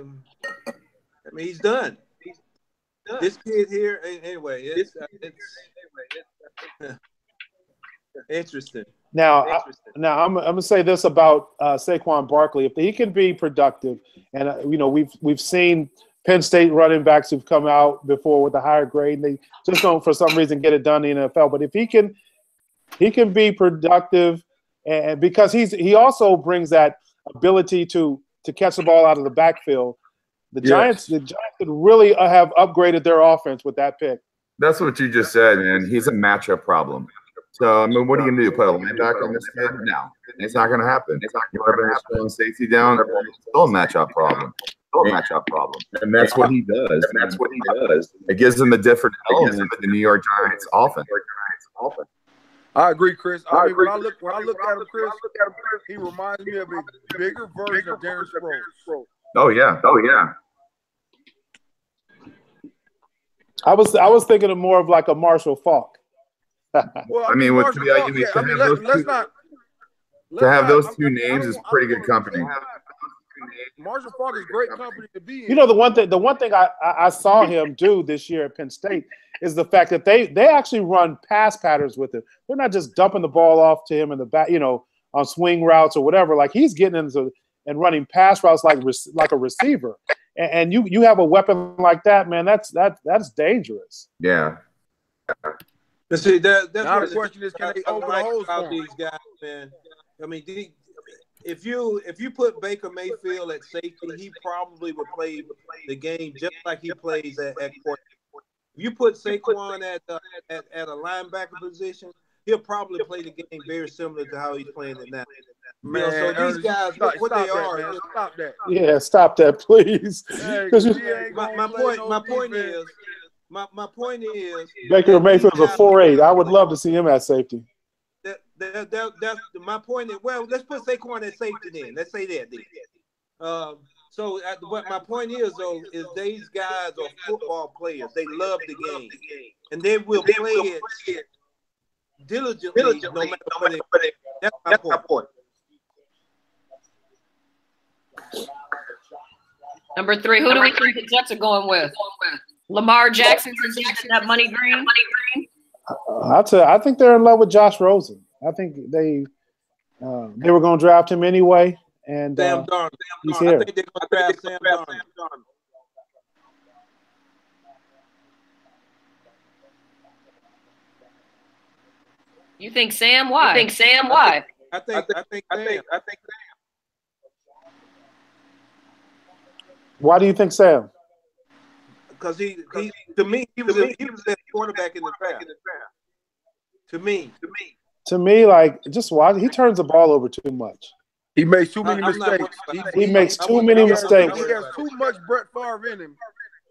mean, he's done. This kid here, anyway, it's interesting. Now I'm gonna say this about Saquon Barkley. If he can be productive, and we've seen Penn State running backs who've come out before with a higher grade, and they just don't for some reason get it done in the NFL. But if he can be productive, and because he also brings that ability to catch the ball out of the backfield. The Giants could really have upgraded their offense with that pick. That's what you just said, man. He's a matchup problem. So, I mean, what are you going to do? Put a linebacker on this kid? No, it's not going to happen. It's not going to bring a strong safety down. It's still a matchup problem. And that's what he does. It gives him a different element to the New York Giants offense. I agree, Chris. I mean, when I look at him, Chris, he reminds me of a bigger version of Darren Sproles. Oh yeah. I was thinking of more of like a Marshall Faulk. Well, I mean, let's not. To have those two names is pretty good company. Marshall Faulk is great company to be in. You know, the one thing I saw him do this year at Penn State is the fact that they actually run pass patterns with him. They're not just dumping the ball off to him in the back, on swing routes or whatever. Like he's getting into and running pass routes like a receiver. And you have a weapon like that, man. That's dangerous. Yeah. See, that's now the question is, can they open the holes for these guys, man? I mean, if you put Baker Mayfield at safety, he probably would play the game just like he plays at quarterback. If you put Saquon at a linebacker position, he'll probably play the game very similar to how he's playing it now. Man, so these guys, what they are, man. Stop that. Yeah, stop that, please. Hey, my point is Baker Mayfield's a 4.8. I would love to see him at safety. That's my point. Well, let's put Saquon at safety then. Let's say that then. So what my point is though is these guys are football players. They love the game, and they will play it diligently no matter what. That's my point. Number 3, who do we think the Jets are going with? Lamar Jackson, since he's that money green. I think they're in love with Josh Rosen. I think they were going to draft him anyway, and Sam Darnold. He's here. I think they're going to draft Sam Darnold. You think Sam? Why? I think Sam. Why do you think Sam? Because he to me he was that quarterback in the draft. To me, like just watch. He turns the ball over too much. He makes too many mistakes. He makes too many mistakes. He has too much Brett Favre in him.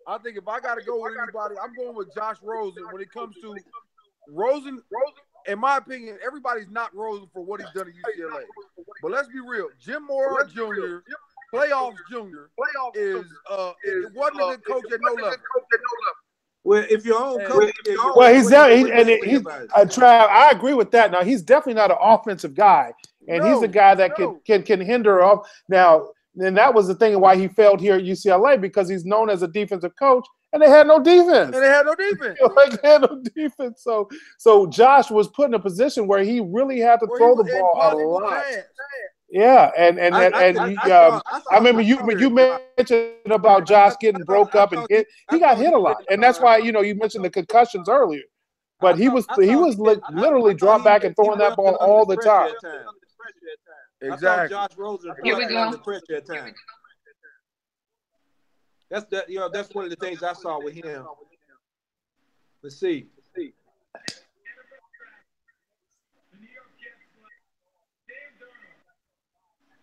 I think if I got to go with anybody, I'm going with Josh Rosen. When it comes to Rosen, in my opinion, everybody's not Rosen for what he's done at UCLA. But let's be real. Jim Mora Jr., Playoffs Jr., is wasn't a good coach at no level. Well, if your own coach, he's Trav, I agree with that. Now he's definitely not an offensive guy, and he's a guy that can hinder off. Now, and that was the thing why he failed here at UCLA, because he's known as a defensive coach, and they had no defense. They had no defense. So Josh was put in a position where he really had to throw the ball a lot. Yeah, I remember you mentioned about Josh getting broke up and hit. He got hit a lot, and that's why you mentioned the concussions earlier. But he was literally dropped back and throwing that ball all the time. Exactly. Josh Rosen Here we go. The pressure at times. That's one of the things I saw with him. Let's see.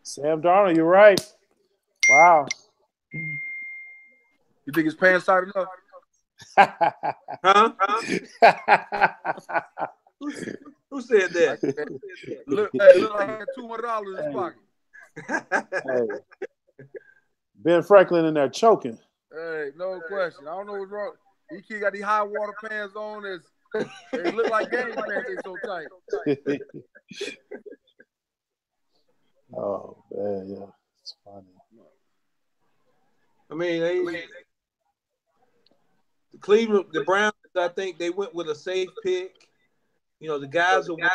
Sam Darnold, you're right. Wow. You think his pants tight enough? Huh? Who said that? Look like he had $200 in his pocket. Hey. Ben Franklin in there choking. Hey, no question. I don't know what's wrong. He kid got these high water pants on. They look like game pants. They so tight. Oh man, yeah, it's funny. I mean, the Browns. I think they went with a safe pick. You know, the guys are winning.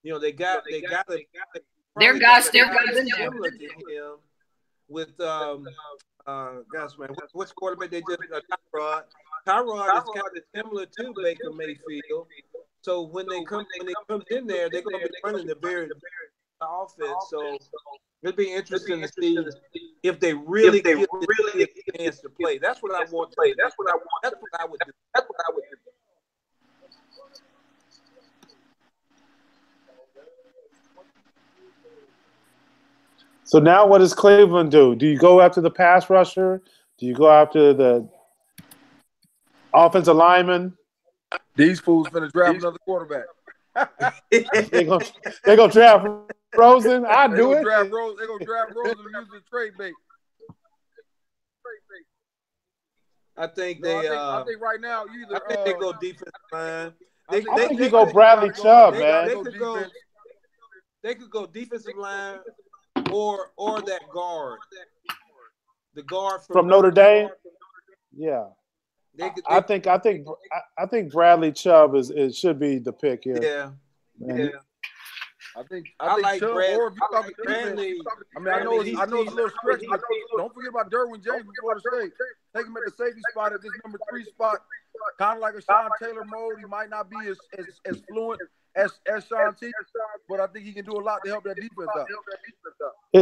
You know, they got their guys in there. Similar to him with gosh man, what's quarterback they just Tyrod. Tyrod is kind of similar to Baker Mayfield. So when they come in there, they're going to be running the very offense. So it'll be interesting to see if they really get a chance to play. That's what I want to play. That's what I would do. So now what does Cleveland do? Do you go after the pass rusher? Do you go after the offensive lineman? These fools finna draft another quarterback. They're gonna draft Rosen. I do it. They're gonna draft Rosen and use the trade bait. I think I think right now I think they go defensive line. I think you go Bradley Chubb, man. They could go defensive line or that guard. The guard from Notre Dame. Yeah. I think Bradley Chubb should be the pick here. Yeah. Yeah. I think like Chubb, or if you talking Bradley. I mean, I know it's a little stretch, but don't forget about Derwin James from Florida State. Take him at the safety spot at this number 3 spot, kind of like a Sean Taylor mode. He might not be as fluent as Sean T, but I think he can do a lot to help that defense out.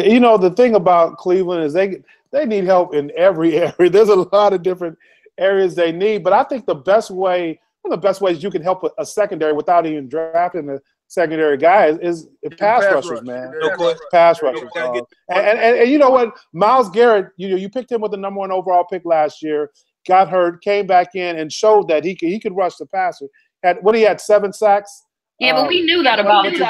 You know, the thing about Cleveland is they need help in every area. There's a lot of different areas they need, but I think one of the best ways you can help a secondary without even drafting a secondary guy is pass rushers, man. Pass rushers. And you know what? Myles Garrett, you picked him with the number 1 overall pick last year, got hurt, came back in and showed that he could rush the passer. He had 7 sacks. Yeah, but we knew that about him.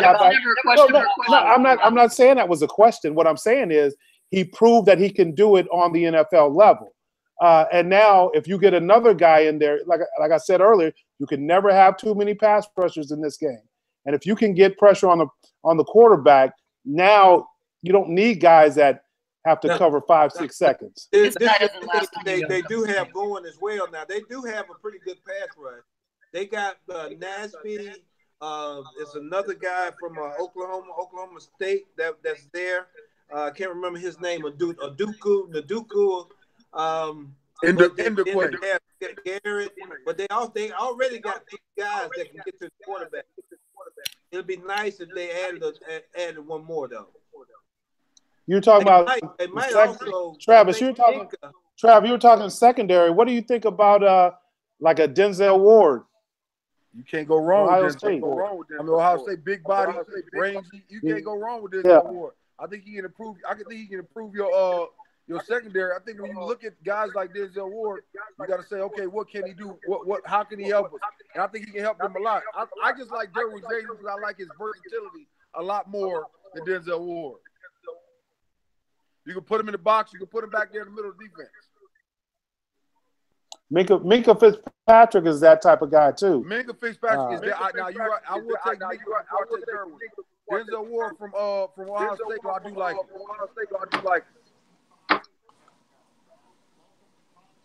I'm not saying that was a question. What I'm saying is he proved that he can do it on the NFL level. And now, if you get another guy in there, like I said earlier, you can never have too many pass rushers in this game. And if you can get pressure on the quarterback, now you don't need guys that have to cover 5-6 seconds. They do have going as well. Now they do have a pretty good pass rush. They got Nasby. It's another guy from Oklahoma State that's there. I can't remember his name. Naduku. Garrett, but they already got 2 guys that can get to the quarterback. It'd be nice if they added one more though. You're talking about Travis. You were talking secondary. What do you think about like a Denzel Ward? You can't go wrong with Denzel Ward. I mean, Ohio State, big body, rangy. You can't go wrong with Denzel Ward. I think he can improve. I think he can improve your secondary. I think when you look at guys like Denzel Ward, you got to say, okay, what can he do? How can he help us? And I think he can help them a lot. I just like Derwin James because I like his versatility a lot more than Denzel Ward. You can put him in the box. You can put him back there in the middle of the defense. Minkah Fitzpatrick is that type of guy too. Minkah Fitzpatrick is that. Now you're right. I will take Minkah. I will take Derwin. Denzel Ward from Ohio State. I do like him.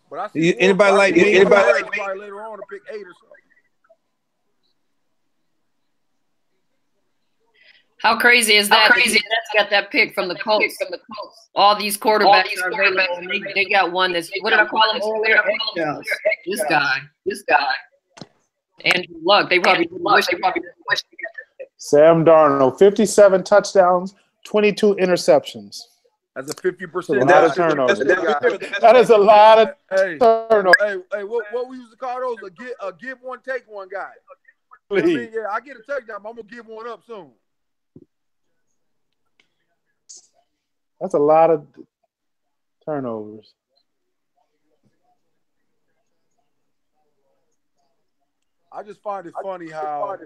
But I see anybody like me? Probably later on to pick 8 or something. How crazy is that? That's got that pick from the Colts. All these quarterbacks are available. They got one that's, what did I call him earlier? This guy. Andrew Luck. They probably wish they got that. Sam Darnold, 57 touchdowns, 22 interceptions. That's a 50%. A lot of turnovers. That is a lot of turnovers. Hey, what we used to call those a give one, take one guy. Please. I mean, yeah, I get a touchdown, but I'm gonna give one up soon. That's a lot of turnovers. I just find it funny how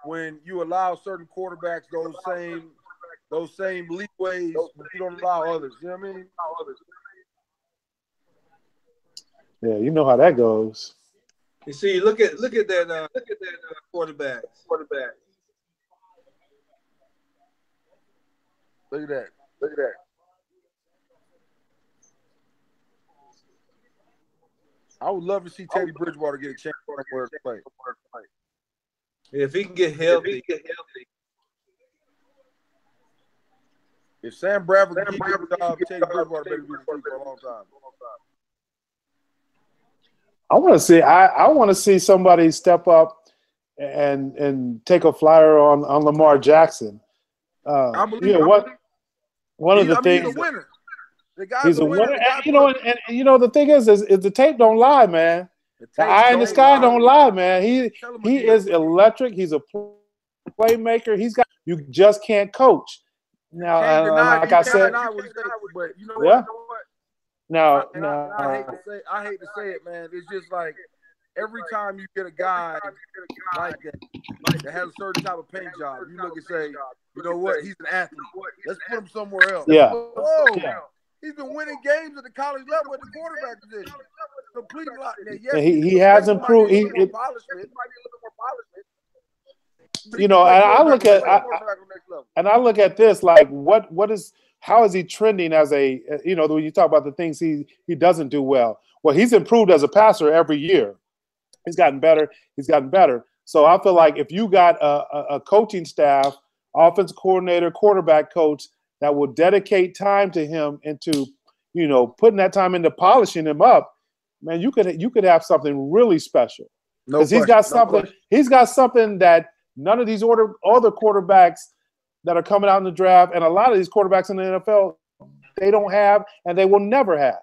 when you allow certain quarterbacks those same leaways, but you don't allow others. You know what I mean? Yeah, you know how that goes. You see, look at that quarterback. Look at that. I would love to see Teddy Bridgewater get a chance to play. If he can get healthy. If Sam Bradford can get a job, Teddy Bridgewater better be the for a long time. I want to see somebody step up and take a flyer on Lamar Jackson. I believe one of the things. He's a winner. The guy's he's a winner. And, you know, the thing is the tape don't lie, man. The eye in the sky don't lie, man. He is electric. He's a playmaker. You just can't coach. Now, like I said, but you know what? Yeah. I hate to say it, man. It's just like every time you get a guy like that has a certain type of paint job, you look and say, you know what? He's an athlete. Let's put him somewhere else. Yeah. Whoa. Yeah. He's been winning games at the college level at the quarterback position. Completely like that. Yes, he has improved. You know, and I look at this like how is he trending as a, you know, when you talk about the things he doesn't do well. Well, he's improved as a passer every year. He's gotten better. So I feel like if you got a coaching staff, offensive coordinator, quarterback coach that will dedicate time to him into, you know, putting that time into polishing him up, man, you could have something really special. Because he's got something that none of these other quarterbacks that are coming out in the draft, and a lot of these quarterbacks in the NFL, they don't have, and they will never have.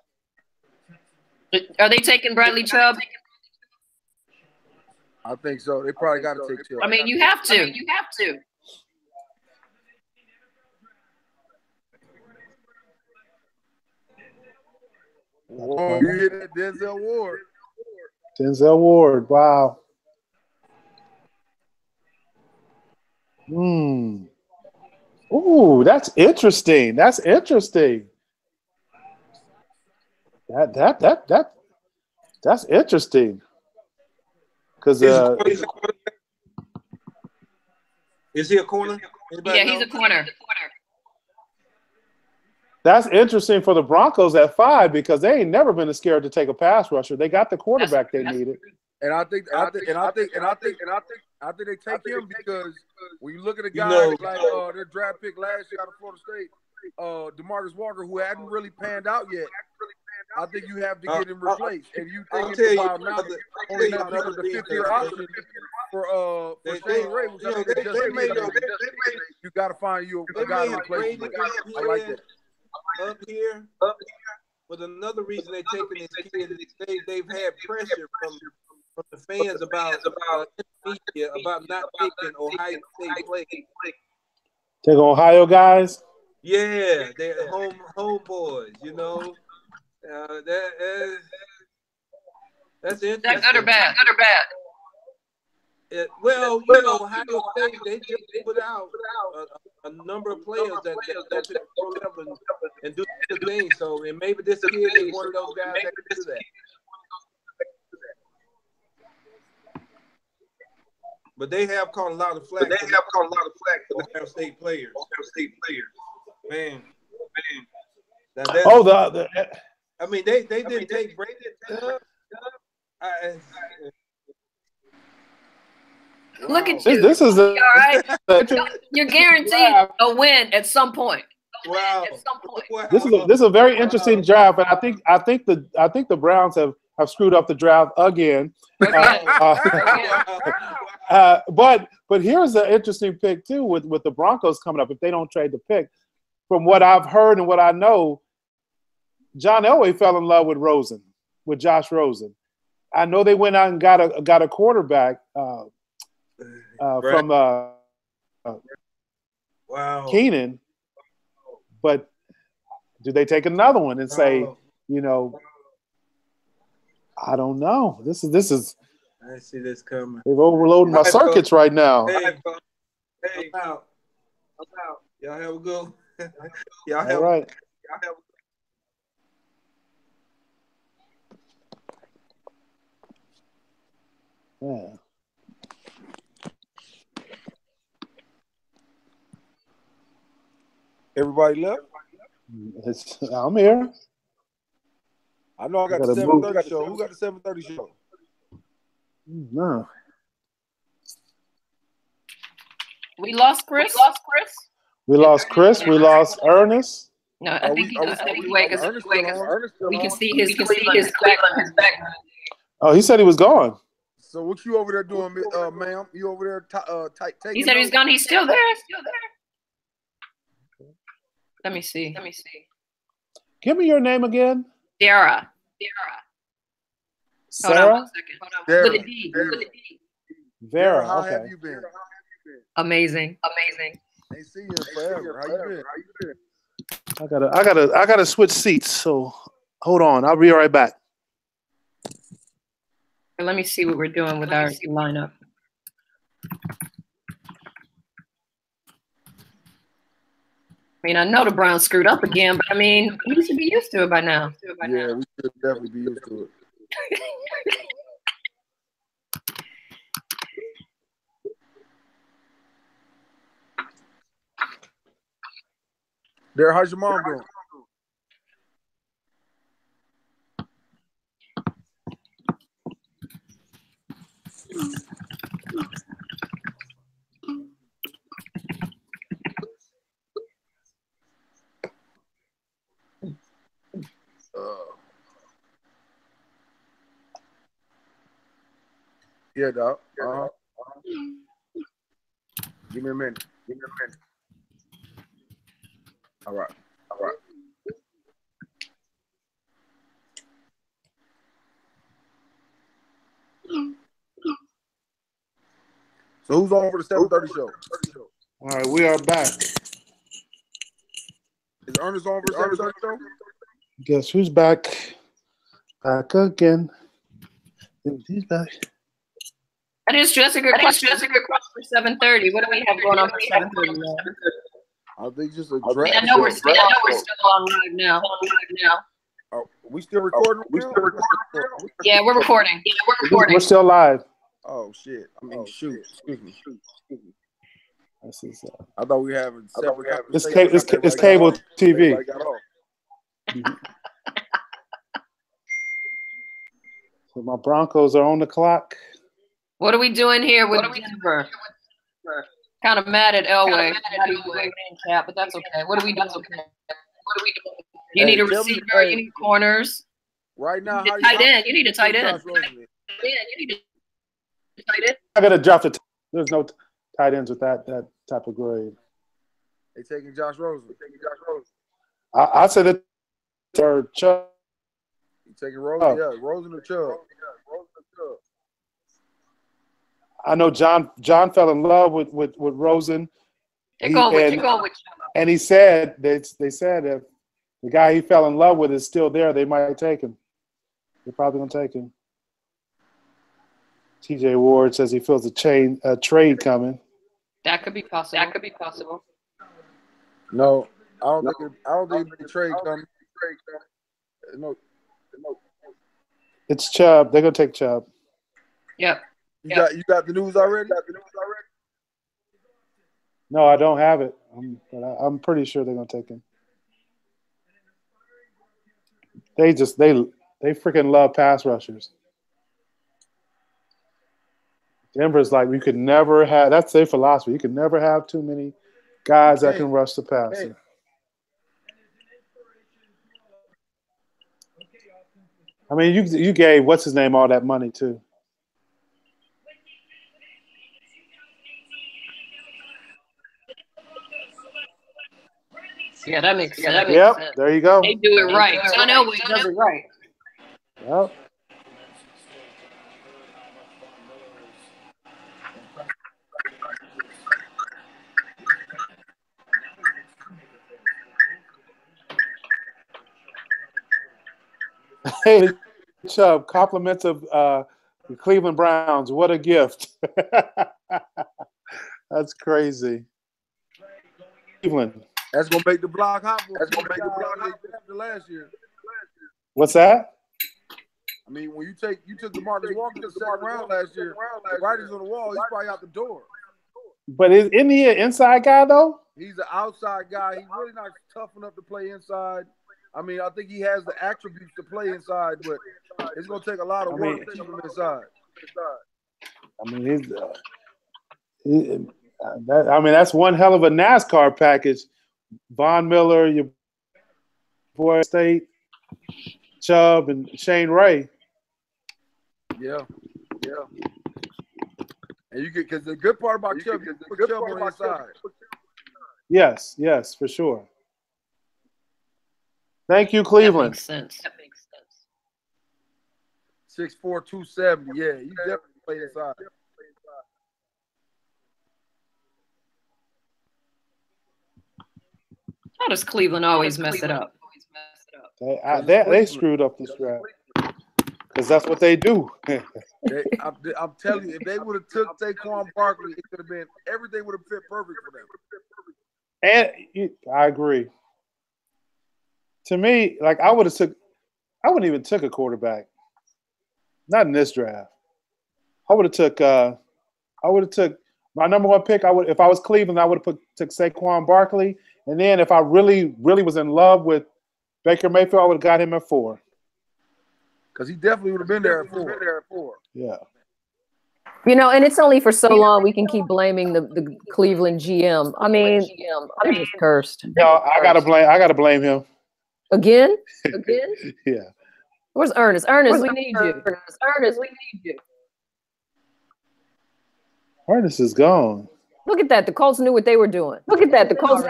Are they taking Bradley Chubb? I think so. They probably got to take Chubb. I mean, you have to. Whoa, you hit that Denzel Ward. Denzel Ward, wow. Ooh, that's interesting. That's interesting. That's interesting. Because is he a corner? Anybody know? He's a corner. That's interesting for the Broncos at 5 because they ain't never been scared to take a pass rusher. They got the quarterback they needed. And I think they take him because when you look at a guy like their draft pick last year out of Florida State, DeMarcus Walker, who hadn't really panned out yet, I think you have to get him replaced. And you think it's about now only not the 5th-year option for Shane Ray, which I think they just made. You got to find you a guy to replace him. I like that. Up here. But another reason they're taking this kid is they've had pressure from the fans about not taking Ohio State play. Take Ohio guys? Yeah, they're homeboys, you know. That's interesting. That good or bad? Well, you know, Ohio State, they just put out a number of players that go to the pro level and do the thing. So, and maybe this kid is one of those guys that can do that. But they have caught a lot of flack. For Ohio State players. Man. I mean, they didn't take Brady. Look at you. This is all right. You're guaranteed a win at some point. Wow. At some point. Wow. This is a very interesting draft, and I think the Browns have screwed up the draft again. But here's an interesting pick too with the Broncos coming up if they don't trade the pick. From what I've heard and what I know, John Elway fell in love with Josh Rosen. I know they went out and got a quarterback from Keenan, but do they take another one and say, you know, I don't know. This is I see this coming. They've overloaded my circuits right now. Hey, I'm out. Y'all have a good. Y'all have. All right. Yeah. Everybody left? I'm here. I know I got the 7:30 show. Who got the 7:30 show? No. We lost Chris. We lost Chris. We lost Ernest. No, I think we can see his background. Oh, he said he was gone. So what you over there doing, ma'am? You over there taking? He said he's gone. He's still there. Let me see. Give me your name again. Sarah. Sarah? Hold on 1 second. Sarah. With a D. Vera. How Okay. have you been? Amazing. Ain't seen you in forever. How you been? I gotta switch seats. So hold on. I'll be right back. Let me see what we're doing with our lineup. I mean, I know the Browns screwed up again, but I mean, we should be used to it by now. Yeah, we should definitely be used to it. Derek, how's your mom doing? Yeah, dog. Give me a minute. All right. So who's on for the 7:30 show? All right, we are back. Is Ernest on for the 7:30 show? Guess who's back? Back again. He's back. That is Jessica Cross for 7:30. What do we have going on for 7:30 now? I think just a draft. I know we're still on live now. We still recording? Yeah, we're recording. We're still live. Oh shit! I mean, shoot. Excuse me. I thought we were having separate. It's cable TV. So my Broncos are on the clock. What are we doing here with Denver? Kind of mad at Elway. But that's okay. What are we doing? You need a receiver. You need corners. Right now, you need a tight end. I gotta drop the. There's no tight ends with that type of grade. They taking Josh Rosen. I said that. Or Chubb. You taking Rosen? Yeah, Rosen or Chubb. I know John fell in love with Rosen. They're going with and he said they said if the guy he fell in love with is still there, they might take him. They're probably gonna take him. TJ Ward says he feels a trade coming. That could be possible. No, I don't think the trade coming. No. It's Chubb. They're gonna take Chubb. Yep. You got the news already? No, I don't have it. But I'm pretty sure they're gonna take him. They freaking love pass rushers. Denver's like, we could never have. That's their philosophy. You could never have too many guys that can rush the passer. I mean, you gave what's his name all that money too. Yeah, that makes sense. Yep, there you go. They do it right. John Elway does it right. Yep. Hey, Chubb, compliments of The Cleveland Browns, what a gift. That's crazy. Cleveland. That's gonna make the block hot. That's gonna make the block hot after last year. What's that? I mean, when you took DeMarcus Walker to the second round last year, the writing's on the wall. He's probably out the door. But isn't he an inside guy though? He's an outside guy. He's really not tough enough to play inside. I mean, I think he has the attributes to play inside, but it's gonna take a lot of work to keep him inside. I mean, that's one hell of a NASCAR package. Von Miller, your boy State, Chubb, and Shane Ray. Yeah. And you get, because the good part about Chubb, you put Chubb on the inside. Yes, for sure. Thank you, Cleveland. That makes sense. 6'4", 270. Yeah, you definitely play inside. How does Cleveland always mess it up? They screwed up this draft because that's what they do. I'm telling you, if they would have took Saquon Barkley, it could have been everything would have fit perfect for them. And I agree. To me, like I wouldn't even took a quarterback. Not in this draft. I would have took my number one pick. If I was Cleveland, I would have took Saquon Barkley. And then if I really, really was in love with Baker Mayfield, I would have got him at 4. Because he definitely would have been there at 4. Yeah. And it's only for so long we can keep blaming the Cleveland GM. I mean, I'm just cursed. Yeah, I gotta blame him. Again? Yeah. Where's Ernest? Ernest, we need you. Ernest is gone. Look at that. The Colts knew what they were doing. The Colts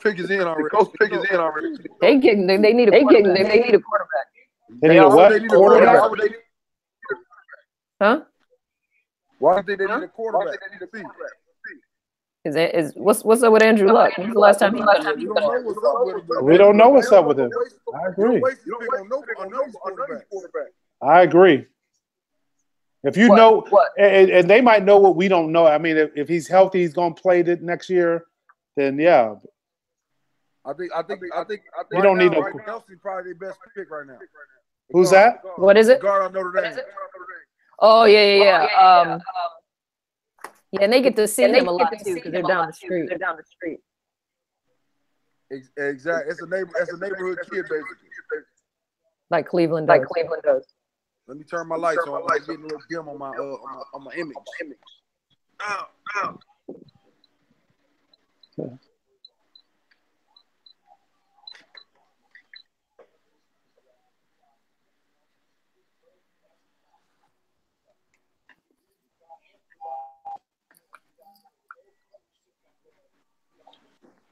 pick is in already. They need a quarterback. They need a what? Quarterback? Huh? Why do they need a quarterback? What's up with Andrew Luck? When's the last time he left? We don't know what's up with him. I agree. I agree. If you know, and they might know what we don't know. I mean, if he's healthy, he's going to play it next year. Then yeah. I think you don't need no. Kelsey's probably their best pick right now. Who's that? What is it? Guard on Notre Dame. Oh yeah. Yeah, and they get to see him a lot too because they're down the street. Exactly. It's a neighborhood kid basically. Like Cleveland does. Let me turn my lights on. I'm getting a little dim on my image.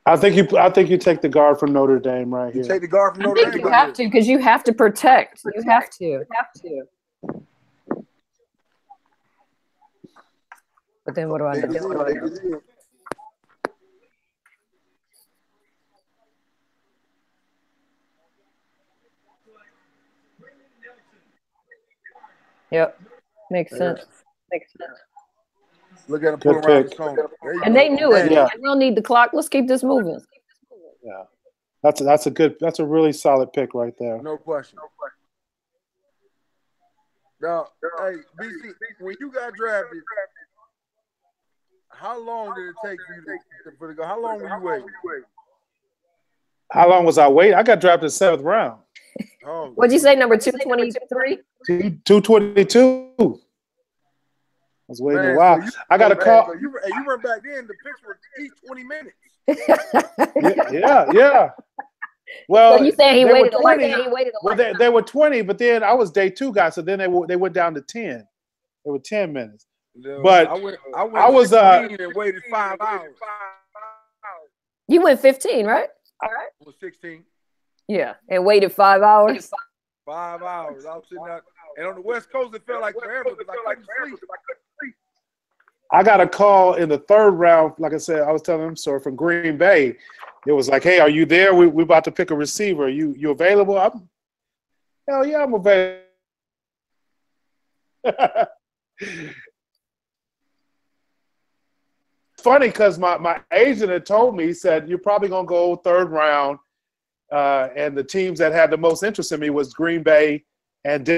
I think you take the guard from Notre Dame right here. You take the guard from Notre Dame. You have to because you have to protect. You have to. But then what do I do? Yep. Makes sense. Look at him pull around his corner. And they knew it. Yeah. We don't need the clock. Let's keep this moving. Yeah. That's a really solid pick right there. No question. Now, hey, BC, when you got drafted, how long did it take for you to go? How long were you waiting? How long was I waiting? I got drafted in the 7th round. Oh. What'd you say, number 223? 222. I was waiting a while. So I got a call. So you run back then, the picks were each 20 minutes. Yeah. Well, so you saying he waited 20. Well, they were 20, but then I was day 2 guy, so then they went down to 10. They were 10 minutes. No, but I was and waited 5 hours. You went 15, right? All right. I was 16. Yeah, and waited 5 hours. 5 hours. I was sitting out, and on the West Coast, it felt like forever because I couldn't sleep. I got a call in the 3rd round. Like I said, I was telling them, so from Green Bay, it was like, "Hey, are you there? We're about to pick a receiver. You available?" Hell yeah, I'm available. Funny because my agent had told me, he said, you're probably going to go third round. And the teams that had the most interest in me was Green Bay and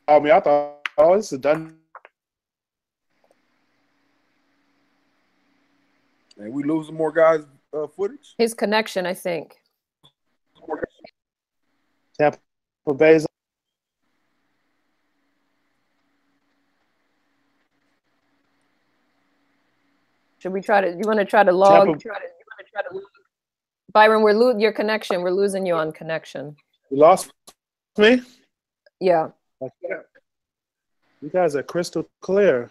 I thought, oh, this is done. And we losing more guys' footage? His connection, I think. Tampa Bay's. Should we try to? You want to try to log? Byron, we're losing your connection. We're losing you on connection. You lost me? Yeah. You guys are crystal clear.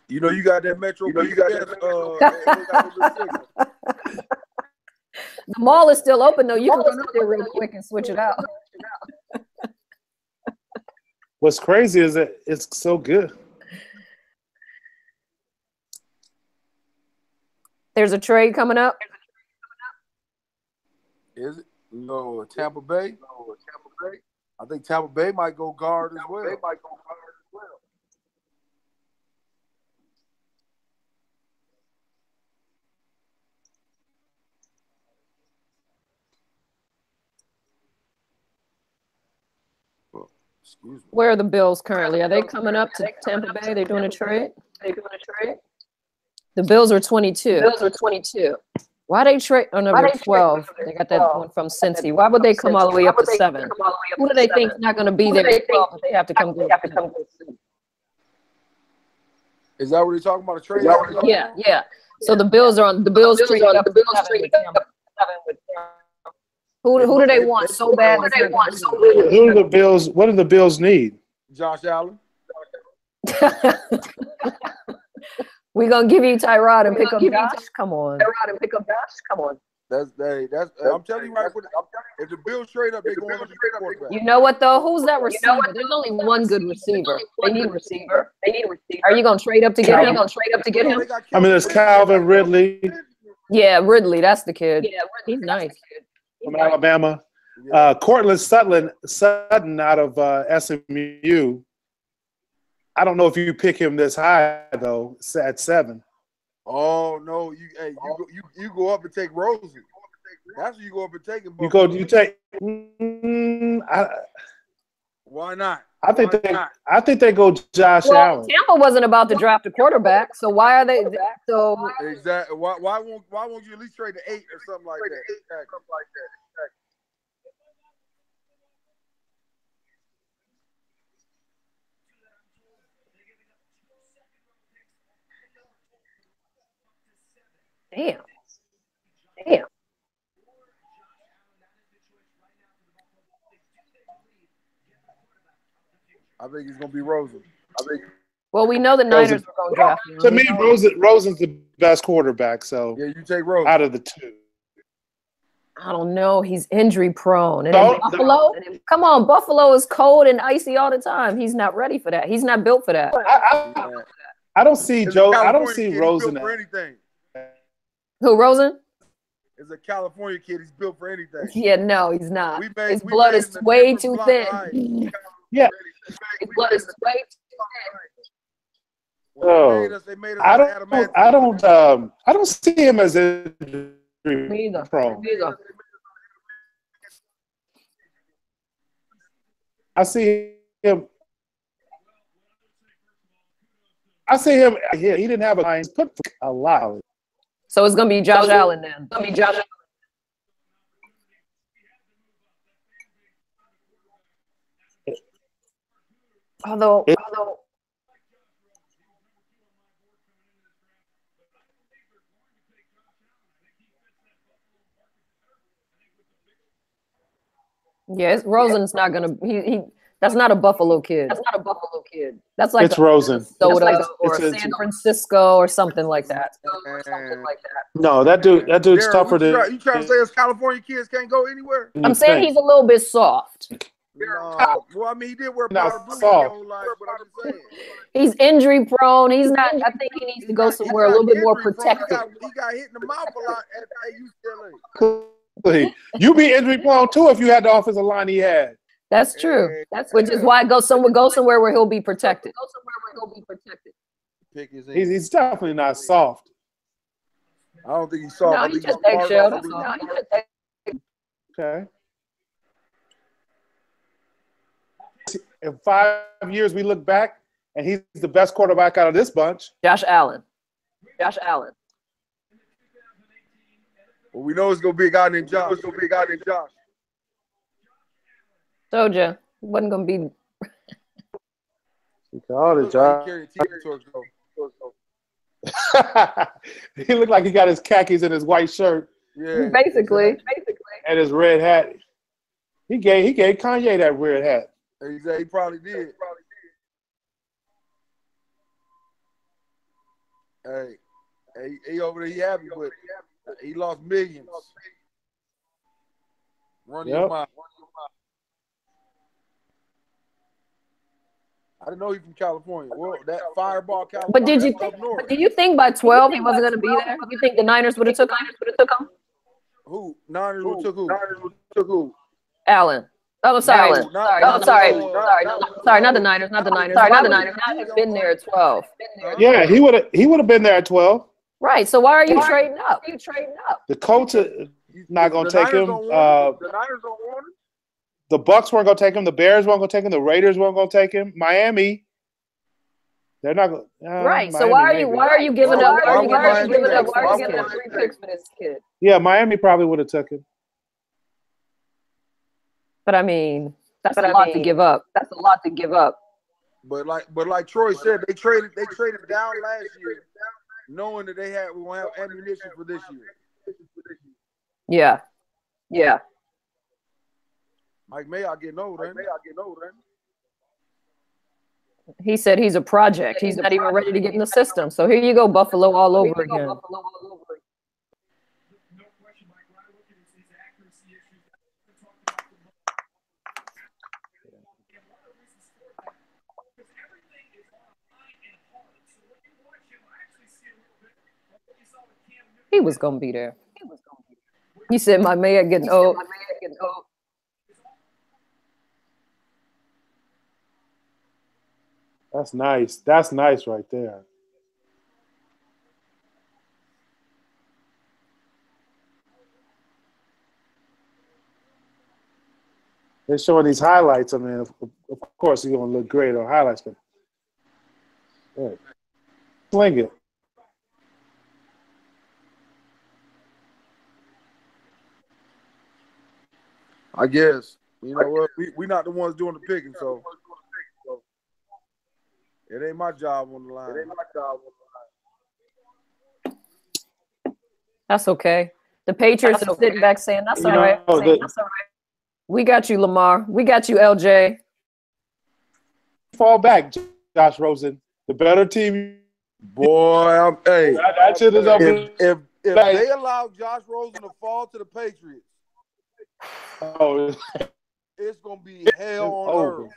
You know, you got that Metro. The mall is still open, though. You can run up there real quick and switch it out. What's crazy is that it's so good. There's a trade coming up. Is it? No, Tampa Bay. I think Tampa Bay might go guard as well. Excuse me. Where are the Bills currently? Are they coming up to Tampa Bay? They're doing a trade? The Bills are 22. Why they trade? Oh, no, they're 12. They got that one from Cincy. Why would they come all the way up to 7? Who do they think is not going to be there at 12 if they have to come get them? Is that what you're talking about? A trade? Yeah. So the Bills are on. The Bills traded up to 7 with them. Who do they want so bad? Who do the Bills? What do the Bills need? Josh Allen. We're gonna give you Tyrod and pick up Josh. Come on. That's I'm telling you right. If the Bills trade up, they're going to the quarterback. You know what though? Who's that receiver? There's only one good receiver. They need a receiver. Are you gonna trade up to get him? I mean, it's Calvin Ridley. Yeah, Ridley. That's the kid. He's nice. From Alabama. Cortland Sutton out of SMU. I don't know if you pick him this high though. At 7. Oh no! You go up and take Rosen. That's what you go up and take him. You take. Why not? I think they go Josh Allen. Tampa wasn't about to draft a quarterback, so why are they? So exactly. Why won't you at least trade to 8 or something like that? Damn. I think he's gonna be Rosen. Well, we know the Niners are going to draft him. To me, Rosen's the best quarterback. So yeah, you take Rosen out of the 2. I don't know. He's injury prone. And Buffalo, come on, Buffalo is cold and icy all the time. He's not ready for that. He's not built for that. I don't see Joe. I don't see Rosen for anything. Who, Rosen? Is a California kid. He's built for anything. Yeah, no, he's not. His blood is way too thin. Yeah. His blood is way too thin. I don't see him as injury prone. I see him. He didn't have a put a lot. So it's gonna be Josh Allen then. Although yes, Rosen's not gonna. He that's not a Buffalo kid. That's like it's Rosen. Soda or San Francisco or something like that. No, that dude's tougher than. You trying to say us California kids can't go anywhere? I'm saying he's a little bit soft. No. Well, I mean, he did wear powder blue his whole life, but I'm just saying. He's injury prone. He's not. I think he needs to go somewhere a little bit more protected. He got hit in the mouth a lot at UCLA. You be injury prone too if you had the offensive line he had. That's true. Which is why go somewhere where he'll be protected. He's definitely not soft. I don't think he's soft. No, he's just eggshell. Okay. In 5 years, we look back, and he's the best quarterback out of this bunch. Josh Allen. Well, we know it's gonna be a guy named Josh. Told you, he wasn't gonna be. He called it, Josh. He looked like he got his khakis and his white shirt. Yeah, basically. And his red hat. He gave Kanye that red hat. He probably did. Hey, he over there, he happy, but he lost millions. Run your mouth. I didn't know he from California. Well, that Fireball, California. But do you think by 12 he wasn't going to be there? You think the Niners would have took him? Who? Niners took who? Allen. Oh, sorry. Sorry, not the Niners. Not the Niners. Not have been there at 12. Yeah, he would have been there at 12. Right. So why are you trading up? The coach is not going to take him. The Niners don't want him. The Bucks weren't going to take him. The Bears weren't going to take him. The Raiders weren't going to take him. Miami, they're not going. Right. So why are you giving up? Why are you giving up 3 picks for this kid? Yeah, Miami probably would have took him. But I mean, that's a lot to give up. But like Troy said, they traded down last year, knowing that we won't have ammunition for this year. Yeah. Mike Mayock getting old, ain't he? He said he's a project. He's not even ready to get in the system. So here you go, Buffalo all over again. He was gonna be there. He said, "My man getting old." That's nice. That's nice right there. They're showing these highlights. I mean, of course, he's going to look great on highlights, but yeah. Sling it. I guess. You know what? We're not the ones doing the picking, so it ain't my job on the line. That's okay. The Patriots are sitting back saying, "That's all right. That's all right. We got you, Lamar. We got you, LJ." Fall back, Josh Rosen. The better team. Boy, that shit is over. If they allow Josh Rosen to fall to the Patriots, it's gonna be hell on earth.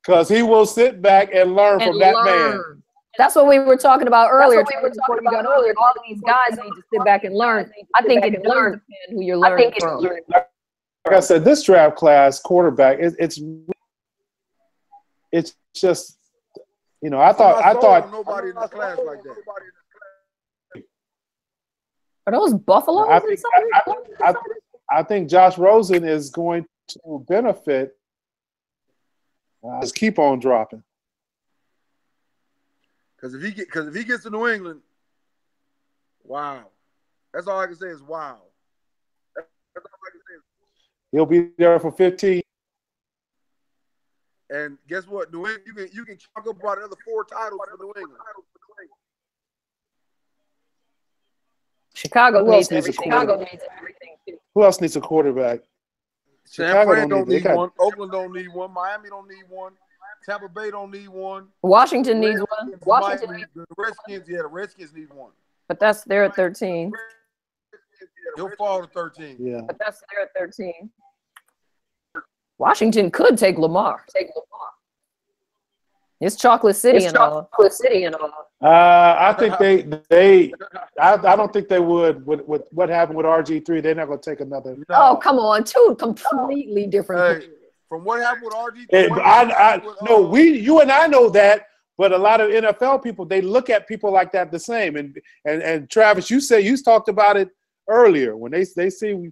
Because he will sit back and learn from that man. That's what we were talking about earlier. Before we got earlier, all of these guys need to sit back and learn. I think it does depend who you're learning from. Like I said, this draft class quarterback, it's just, you know, I thought nobody in the class like that. Are those Buffalo? I think Josh Rosen is going to benefit. Just keep on dropping. Because if he gets to New England, wow. That's all I can say is wow. He'll be there for 15. And guess what? New England, you can chalk up about another 4 titles for New England. Chicago needs everything too. Who else needs a quarterback? San Fran don't need one. Oakland don't need one. Miami don't need one. Tampa Bay don't need one. Washington needs one. The Redskins need one. But they're at 13. He'll fall to 13. Yeah. But they're at 13. Washington could take Lamar. It's Chocolate City and all. I think I don't think they would with what happened with RG3. They're not going to take another. No. Oh, come on. Two completely different. Hey, from what happened with RG3. No, you and I know that, but a lot of NFL people, they look at people like that the same. And Travis, you talked about it earlier when they see a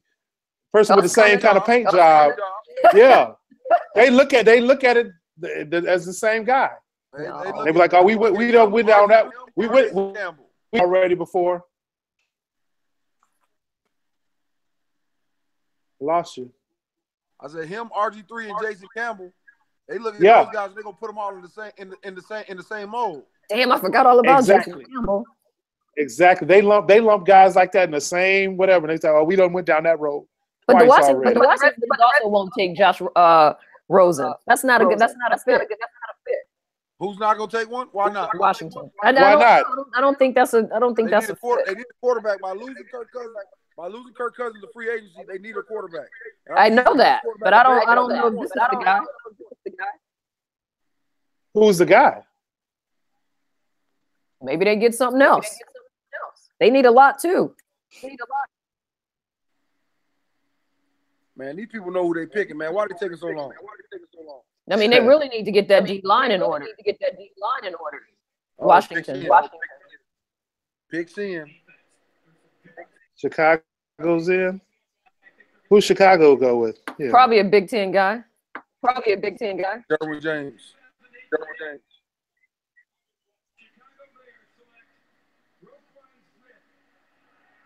person with the same kind of paint job. Yeah. They look at it as the same guy. They be like, "Oh, we went down that. We went already before." Lost you. I said him, RG3, and Jason Campbell. They look at those guys and they're gonna put them all in the same mold. Damn, I forgot all about Jason Campbell. Exactly. They lump guys like that in the same whatever. They say, "Oh, we done went down that road." But the Washington also won't take Josh Rosen. That's not a fit. Who's not gonna take one? Why not? Washington. Why not? I don't think that's a fit. They need a quarterback by losing Kirk Cousins. By losing Kirk Cousins to free agency, they need a quarterback. I know that, but I don't know if this is the guy. Who's the guy? Maybe they get something else. They need a lot too. Man, these people know who they picking, man. Why are they taking so long? I mean, they really need to get that D line in order. Washington. Picks in. Chicago's in. Who's Chicago go with? Yeah. Probably a Big Ten guy. Derwin James.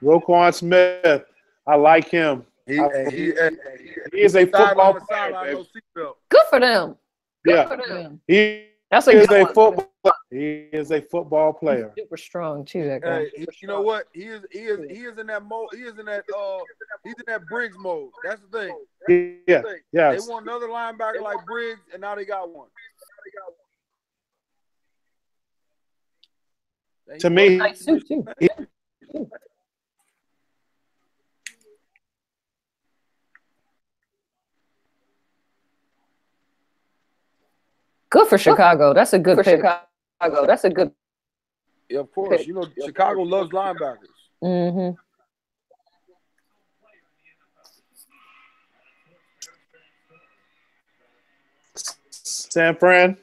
Roquan Smith. I like him. He is a football player. Good for them. He is a football player. Super strong too. That guy. Hey, you know what? He is in that mode. He's in that Briggs mode. That's the thing. Yeah. They want another linebacker like Briggs, and now they got one. To me, nice suit too. Good for Chicago. That's a good pick. Yeah, of course. You know, Chicago loves linebackers. Mm-hmm. San Fran.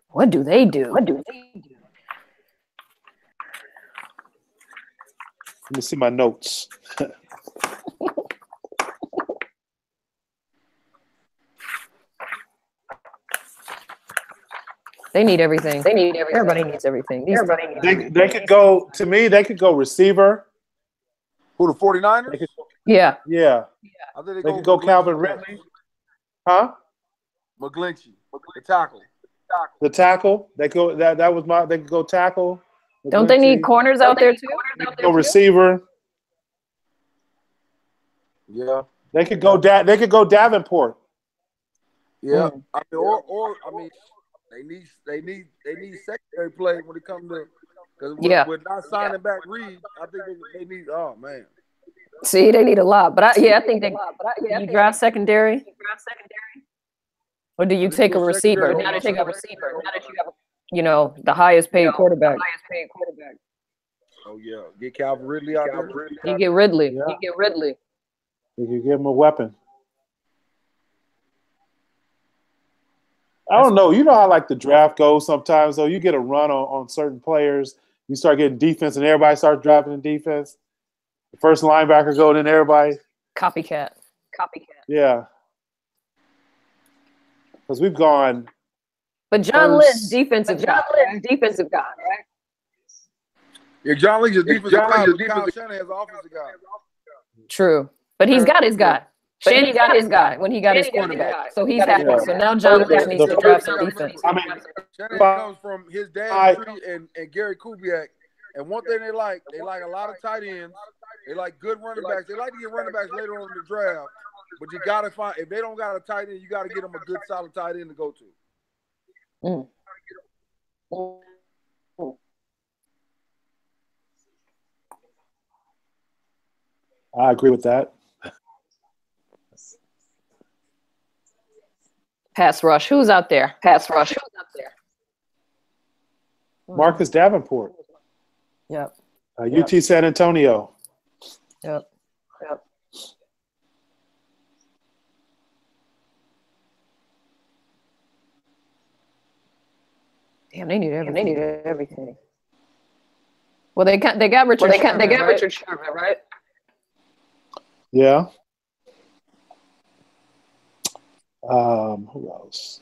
What do they do? Let me see my notes. They need everything. Everybody needs everything. They could go, to me, they could go receiver. Who, the 49ers? Yeah. I think they could go Calvin Ridley. Huh? McGlinchey. The tackle. The tackle. They could go tackle. Don't they need corners out there too? Go receiver. Yeah. They could go Davenport. Yeah. I mean, they need secondary play when it comes to, because with not signing back Reed, I think they need. Oh man. See, they need a lot, but I think you draft secondary. Or do you take a receiver? Now that you have, the highest paid quarterback. Oh yeah, get Calvin Ridley out there. You get Ridley. Yeah. You can give him a weapon. I don't know. You know how like the draft goes sometimes, though. You get a run on certain players. You start getting defense, and everybody starts drafting in defense. The first linebacker go, then everybody. Copycat. Yeah. Because we've gone. But John Lynch, defensive guy, right? Yeah, John Lynch is defensive guy. Kyle Shanahan's offensive guy. True. But he's got his guy. Shanny got his guy when he got his quarterback. So he's happy. So now John Lynch needs to draft some defense. Shannon comes from his dad and Gary Kubiak. And one thing they like a lot of tight ends. They like good running backs. They like to get running backs later on in the draft. But you got to find, if they don't got a tight end, you got to get them a good, solid tight end to go to. I agree with that. Pass rush. Who's out there? Pass rush. Who's out there? Marcus Davenport. Yep. UT San Antonio. Yep. Damn, they need everything. Well, they got Richard. Richard Sherman, right? Yeah. Who else?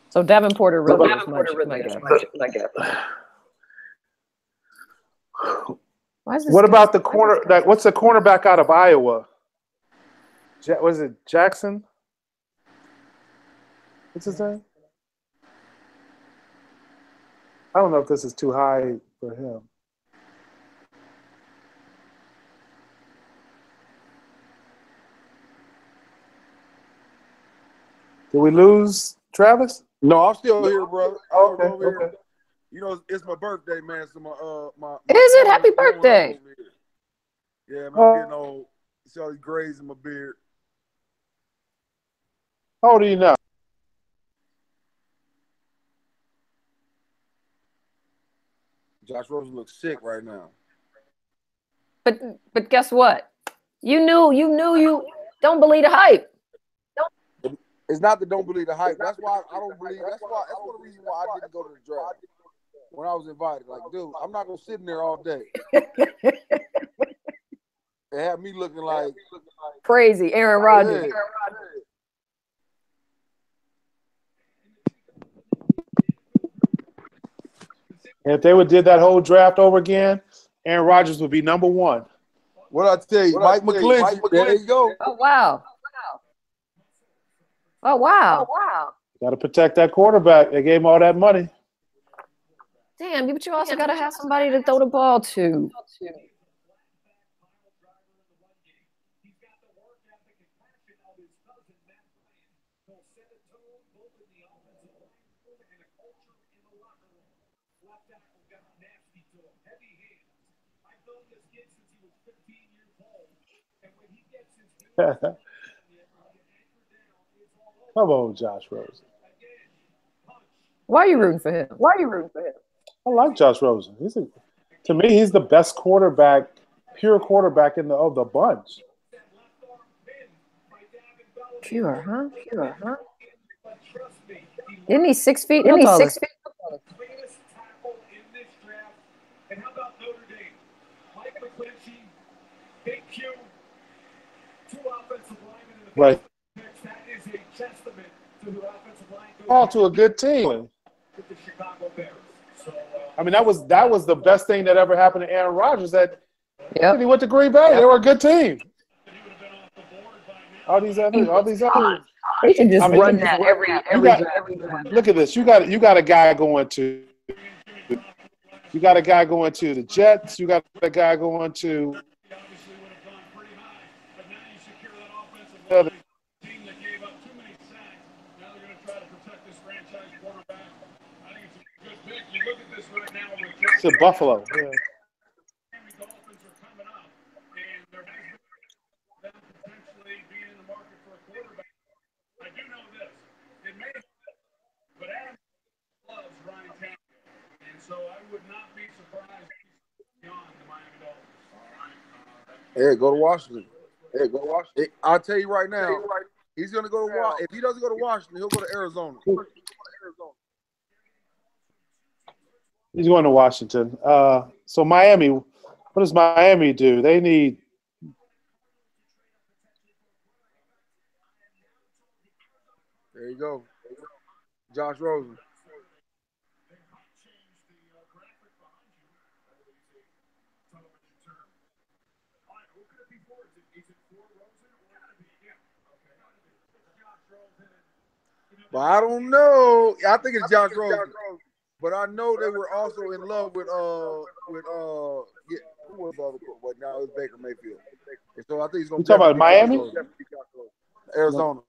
So Davenport or Richard is my guess. What about the corner? What's the cornerback out of Iowa? Was it Jackson? What's his name? I don't know if this is too high for him. Did we lose Travis? No, I'm still here, brother. Okay. You know, it's my birthday, man. So my is it? Happy birthday! Yeah, man, I'm getting old. See all these grays in my beard. How old are you now? Josh Rosen looks sick right now. But guess what? You knew don't believe the hype. It's not that don't believe the hype. That's why I don't believe. That's one of the reasons why I didn't go to the draft when I was invited. Like, dude, I'm not gonna sit in there all day. They had me looking like crazy, Aaron Rodgers. Yeah. And if they would did that whole draft over again, Aaron Rodgers would be number one. What I tell you, Mike McGlinchey. There you go. Oh wow. Got to protect that quarterback. They gave him all that money. Damn, but you also got to have somebody to throw the ball to. Come on, Josh Rosen. Why are you rooting for him? I like Josh Rosen. To me, he's the best quarterback, pure quarterback of the bunch. Pure, huh? Isn't he 6 feet? No taller. 6 feet. And how about Notre Dame? Mike McGlinchey, Big Q, 2 offensive linemen in the right. That is a testament to the offensive line. All to a good team. With the Chicago Bears. So, I mean, that was the best thing that ever happened to Aaron Rodgers. That he went to Green Bay. They were a good team. All these other. They can just run that every time. Look at this. You got a guy going to. You got a guy going to the Jets. You got a guy going to. To Buffalo. Yeah. So I would not be surprised beyond the Miami Dolphins. Hey, go to Washington. I'll tell you right now, he's going to go to Washington. If he doesn't go to Washington, he'll go to Arizona. He's going to Washington. So Miami, what does Miami do? They need. There you go. Josh Rosen. But I don't know. I think it's Josh Rosen. But I know they were also in love with who was the other coach? But now it's Baker Mayfield. And so I think he's going to. You talking about Miami? Arizona.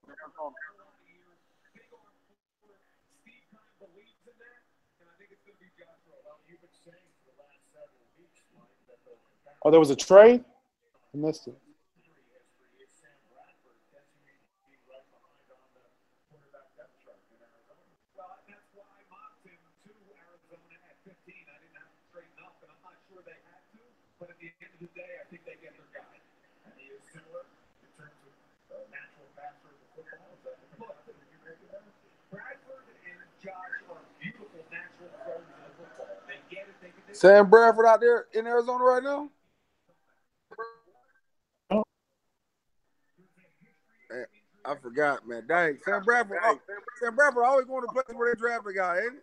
Oh, there was a trade? I missed it. Sam Bradford out there in Arizona right now? I forgot, man. Dang, Sam Bradford always going to places where they draft a guy, ain't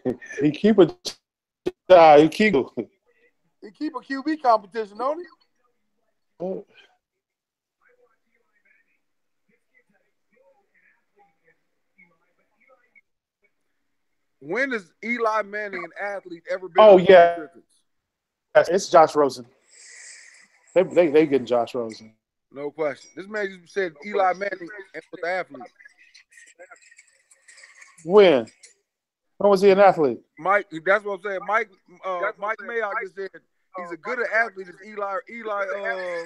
it? He keep a QB competition, don't he? When has Eli Manning, an athlete, ever been? Oh yeah, it's Josh Rosen. They getting Josh Rosen. No question. This man just said Eli Manning was the athlete. When was he an athlete? Mike, that's what I'm saying. Mike Mayock just said he's a good athlete as Eli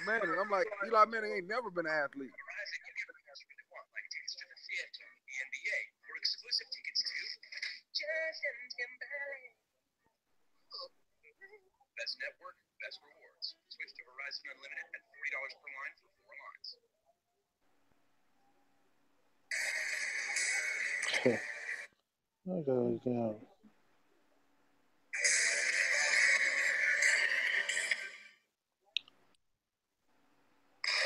Manning. I'm like, Eli Manning ain't never been an athlete. Best network, best rewards. Switch to Verizon Unlimited at $40 per line for 4 lines.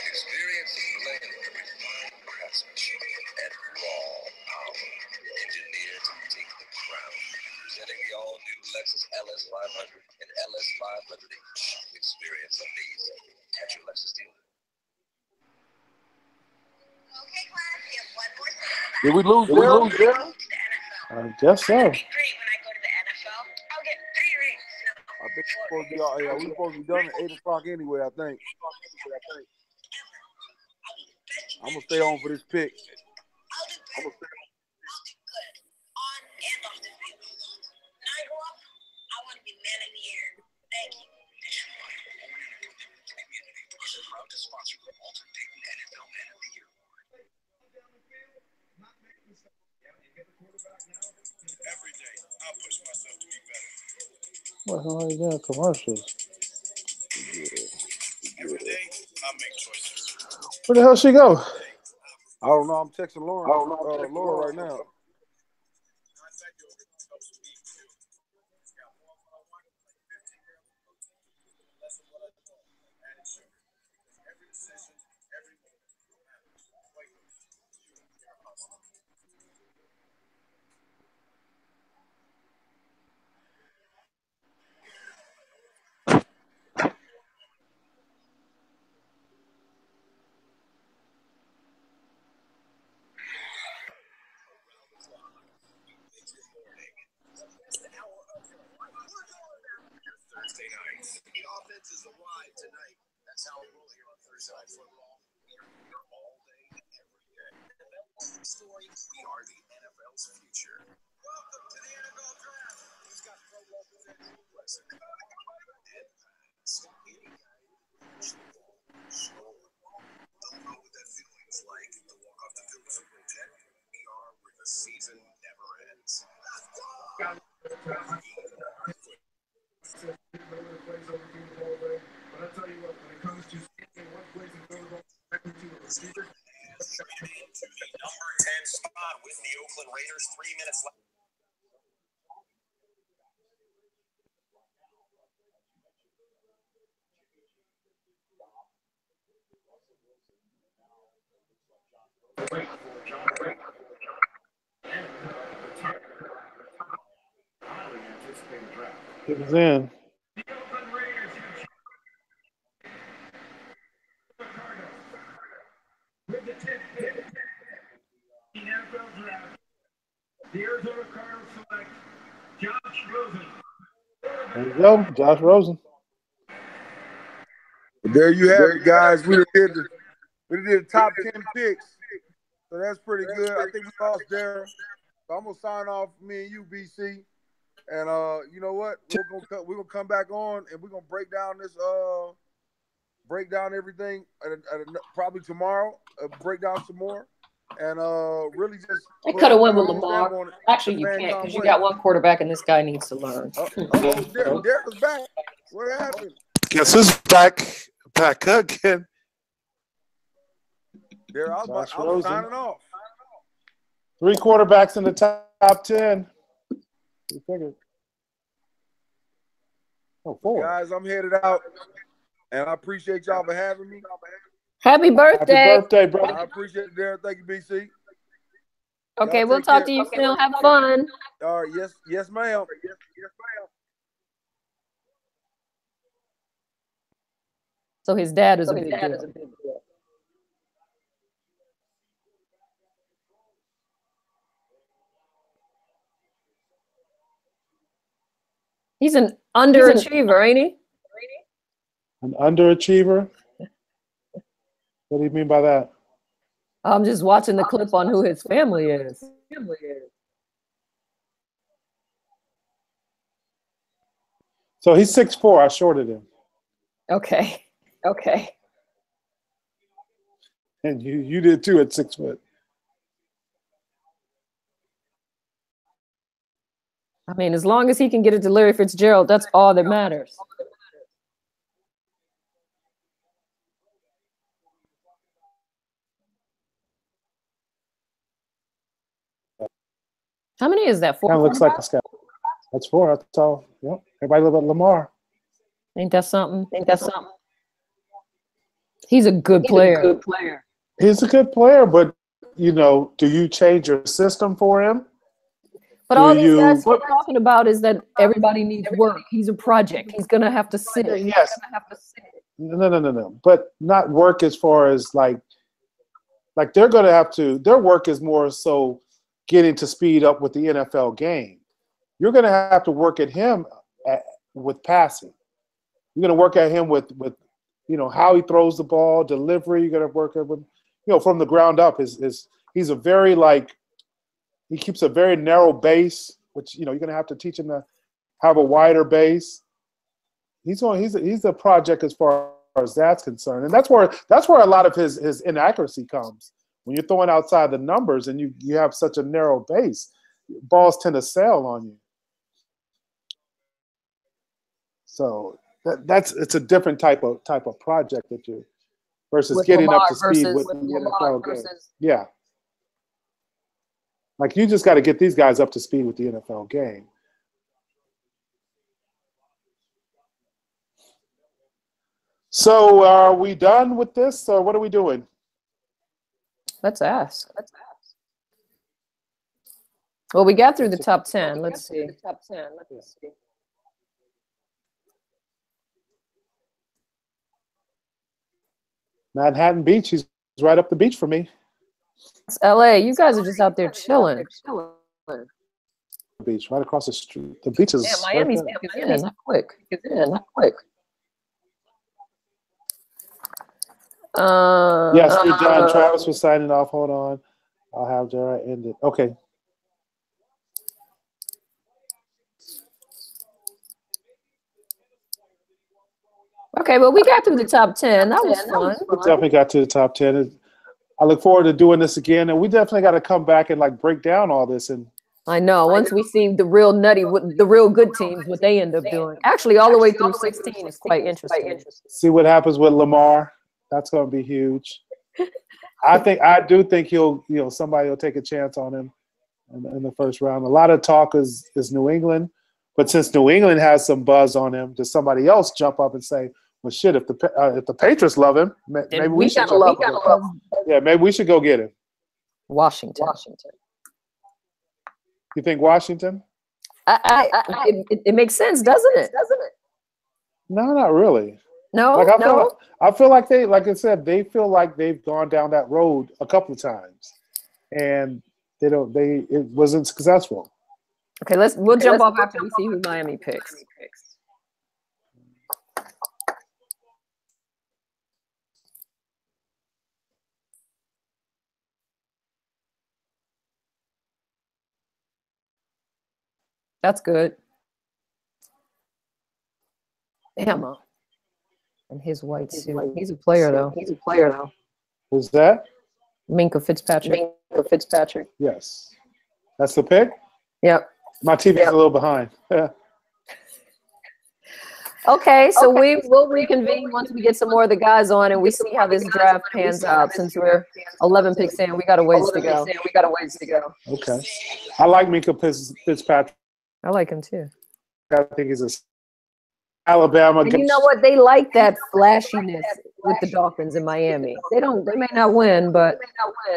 Experience blend of refined craftsmanship and raw power. Engineered to take the crown. Presenting the all-new Lexus LS500 and LS500H. Experience amazing at your Lexus dealer. Okay, class, we have one more thing. Did we lose Daryl? I guess so. It'd be great when I go to the NFL. I'll get 3 rings. I think we're supposed to be done at 8 o'clock anyway, I think. I'm going to stay on for this pick. I'll do good. On and off the field. When I grow up, I want to be man of the year. Thank you. We're proud to sponsor the Walter Payton NFL Man of the Year Award. Every day, I push myself to be better. What the hell are you doing? Commercials. Every day, I make choices. Where the hell she go? I don't know. I'm texting Laura right now. Thursday nights. The offenses arrive tonight. That's how we roll here on Thursday Night Football. We are here all day, every day. NFL story. We are the NFL's future. Welcome to the NFL Draft. Who's got Pro Bowl potential? Listen. And any guy don't know what that feeling's like to walk off the field with Super Bowl 10. We are where the season never ends. Let's go! But I tell you what, when it comes to one place and go back into the receiver, into the number 10 spot with the Oakland Raiders. 3 minutes left. It was in. with the 10th pick, the NFL Draft, the Arizona Cardinals select Josh Rosen. There you go, Josh Rosen. There you have it, guys. We did the top 10 picks, so that's pretty good. I think we lost there. So I'm gonna sign off, me and you, BC. And you know what? We're gonna come back on and we're gonna break down this break down everything probably tomorrow. Break down some more. And really just I could have went with Lamar. Actually, you can't because you got one quarterback and this guy needs to learn. Derek's back. What happened? Guess who's back again? Derek, I was signing off. 3 quarterbacks in the top 10. You figured. Oh, 4. Guys, I'm headed out, and I appreciate y'all for having me. Happy birthday. Happy birthday, brother. I appreciate it, Darren. Thank you, BC. Okay, Y'all we'll take talk care. to you soon. Have fun. All right, yes, ma'am. So his dad is a big deal. He's an underachiever, ain't he? An underachiever? What do you mean by that? I'm just watching the clip on who his family is. So he's 6'4". I shorted him. Okay. And you did too at 6 foot. I mean, as long as he can get it to Larry Fitzgerald, that's all that matters. How many is that? 4? Kind of looks like a scout. That's 4. That's all. Yep. Everybody look at Lamar. Ain't that something? He's a good player. He's a good player, but do you change your system for him? But all these guys we're talking about is that everybody needs work. He's a project. He's gonna have to sit. Yes. No. But not work as far as like they're gonna have to. Their work is more so getting to speed up with the NFL game. You're gonna have to work at him with passing. You're gonna work at him with how he throws the ball, delivery. You're gonna work at him, from the ground up. He's a very he keeps a very narrow base, which you're gonna have to teach him to have a wider base. He's a project as far as that's concerned, and that's where a lot of his inaccuracy comes. When you're throwing outside the numbers and you have such a narrow base, balls tend to sail on you. So it's a different type of project that you versus with getting Lamar up to speed with the NFL game. Yeah. Like you just got to get these guys up to speed with the NFL game. So are we done with this, or what are we doing? Let's ask. Well, we got through the top 10. Let's see. Manhattan Beach. He's right up the beach for me. It's LA. You guys are just out there chilling. Beach, right across the street. The beach is. Yeah, Miami's not quick. Yes, John Travis was signing off. Hold on. I'll have Jared end it. Okay. Okay, well, we got through the top 10. That was fun. We definitely got to the top 10. I look forward to doing this again, and we definitely got to come back and break down all this. And I know. Once we see the real the real good teams, what they end up doing. Actually, all the way through 16 is quite interesting. See what happens with Lamar. That's going to be huge. I do think somebody will take a chance on him in the first round. A lot of talk is New England, but since New England has some buzz on him, does somebody else jump up and say, "Well, shit, if the Patriots love him, maybe we should love him." Yeah, maybe we should go get him. Washington. You think Washington? It makes sense, doesn't it? No, not really. No, I feel like they feel like they've gone down that road a couple of times, and it wasn't successful. Okay, we'll jump off after we see who Miami picks. That's good. Bama. And his white suit. He's a player, though. Who's that? Minkah Fitzpatrick. Yes. That's the pick? Yep. My TV's a little behind. Okay, so we will reconvene once we get some more of the guys on and we see how this draft pans out. Since we're 11 picks in, we got a ways to go. Okay. I like Minkah Fitzpatrick. I like him, too. I think he's a Alabama. And you know what? They like that flashiness with the Dolphins in Miami. They may not win, but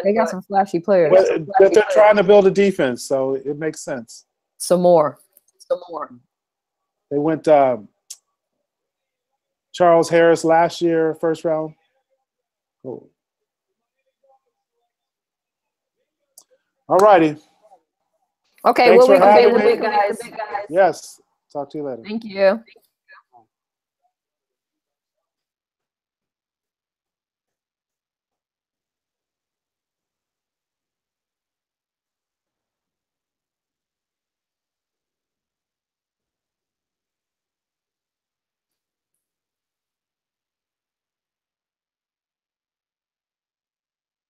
they got some flashy players. But they're trying to build a defense, so it makes sense. Some more. They went Charles Harris last year, first round. Cool. All righty. Okay, Thanks we'll for having reconvene with me. you guys. Yes. Talk to you later. Thank you.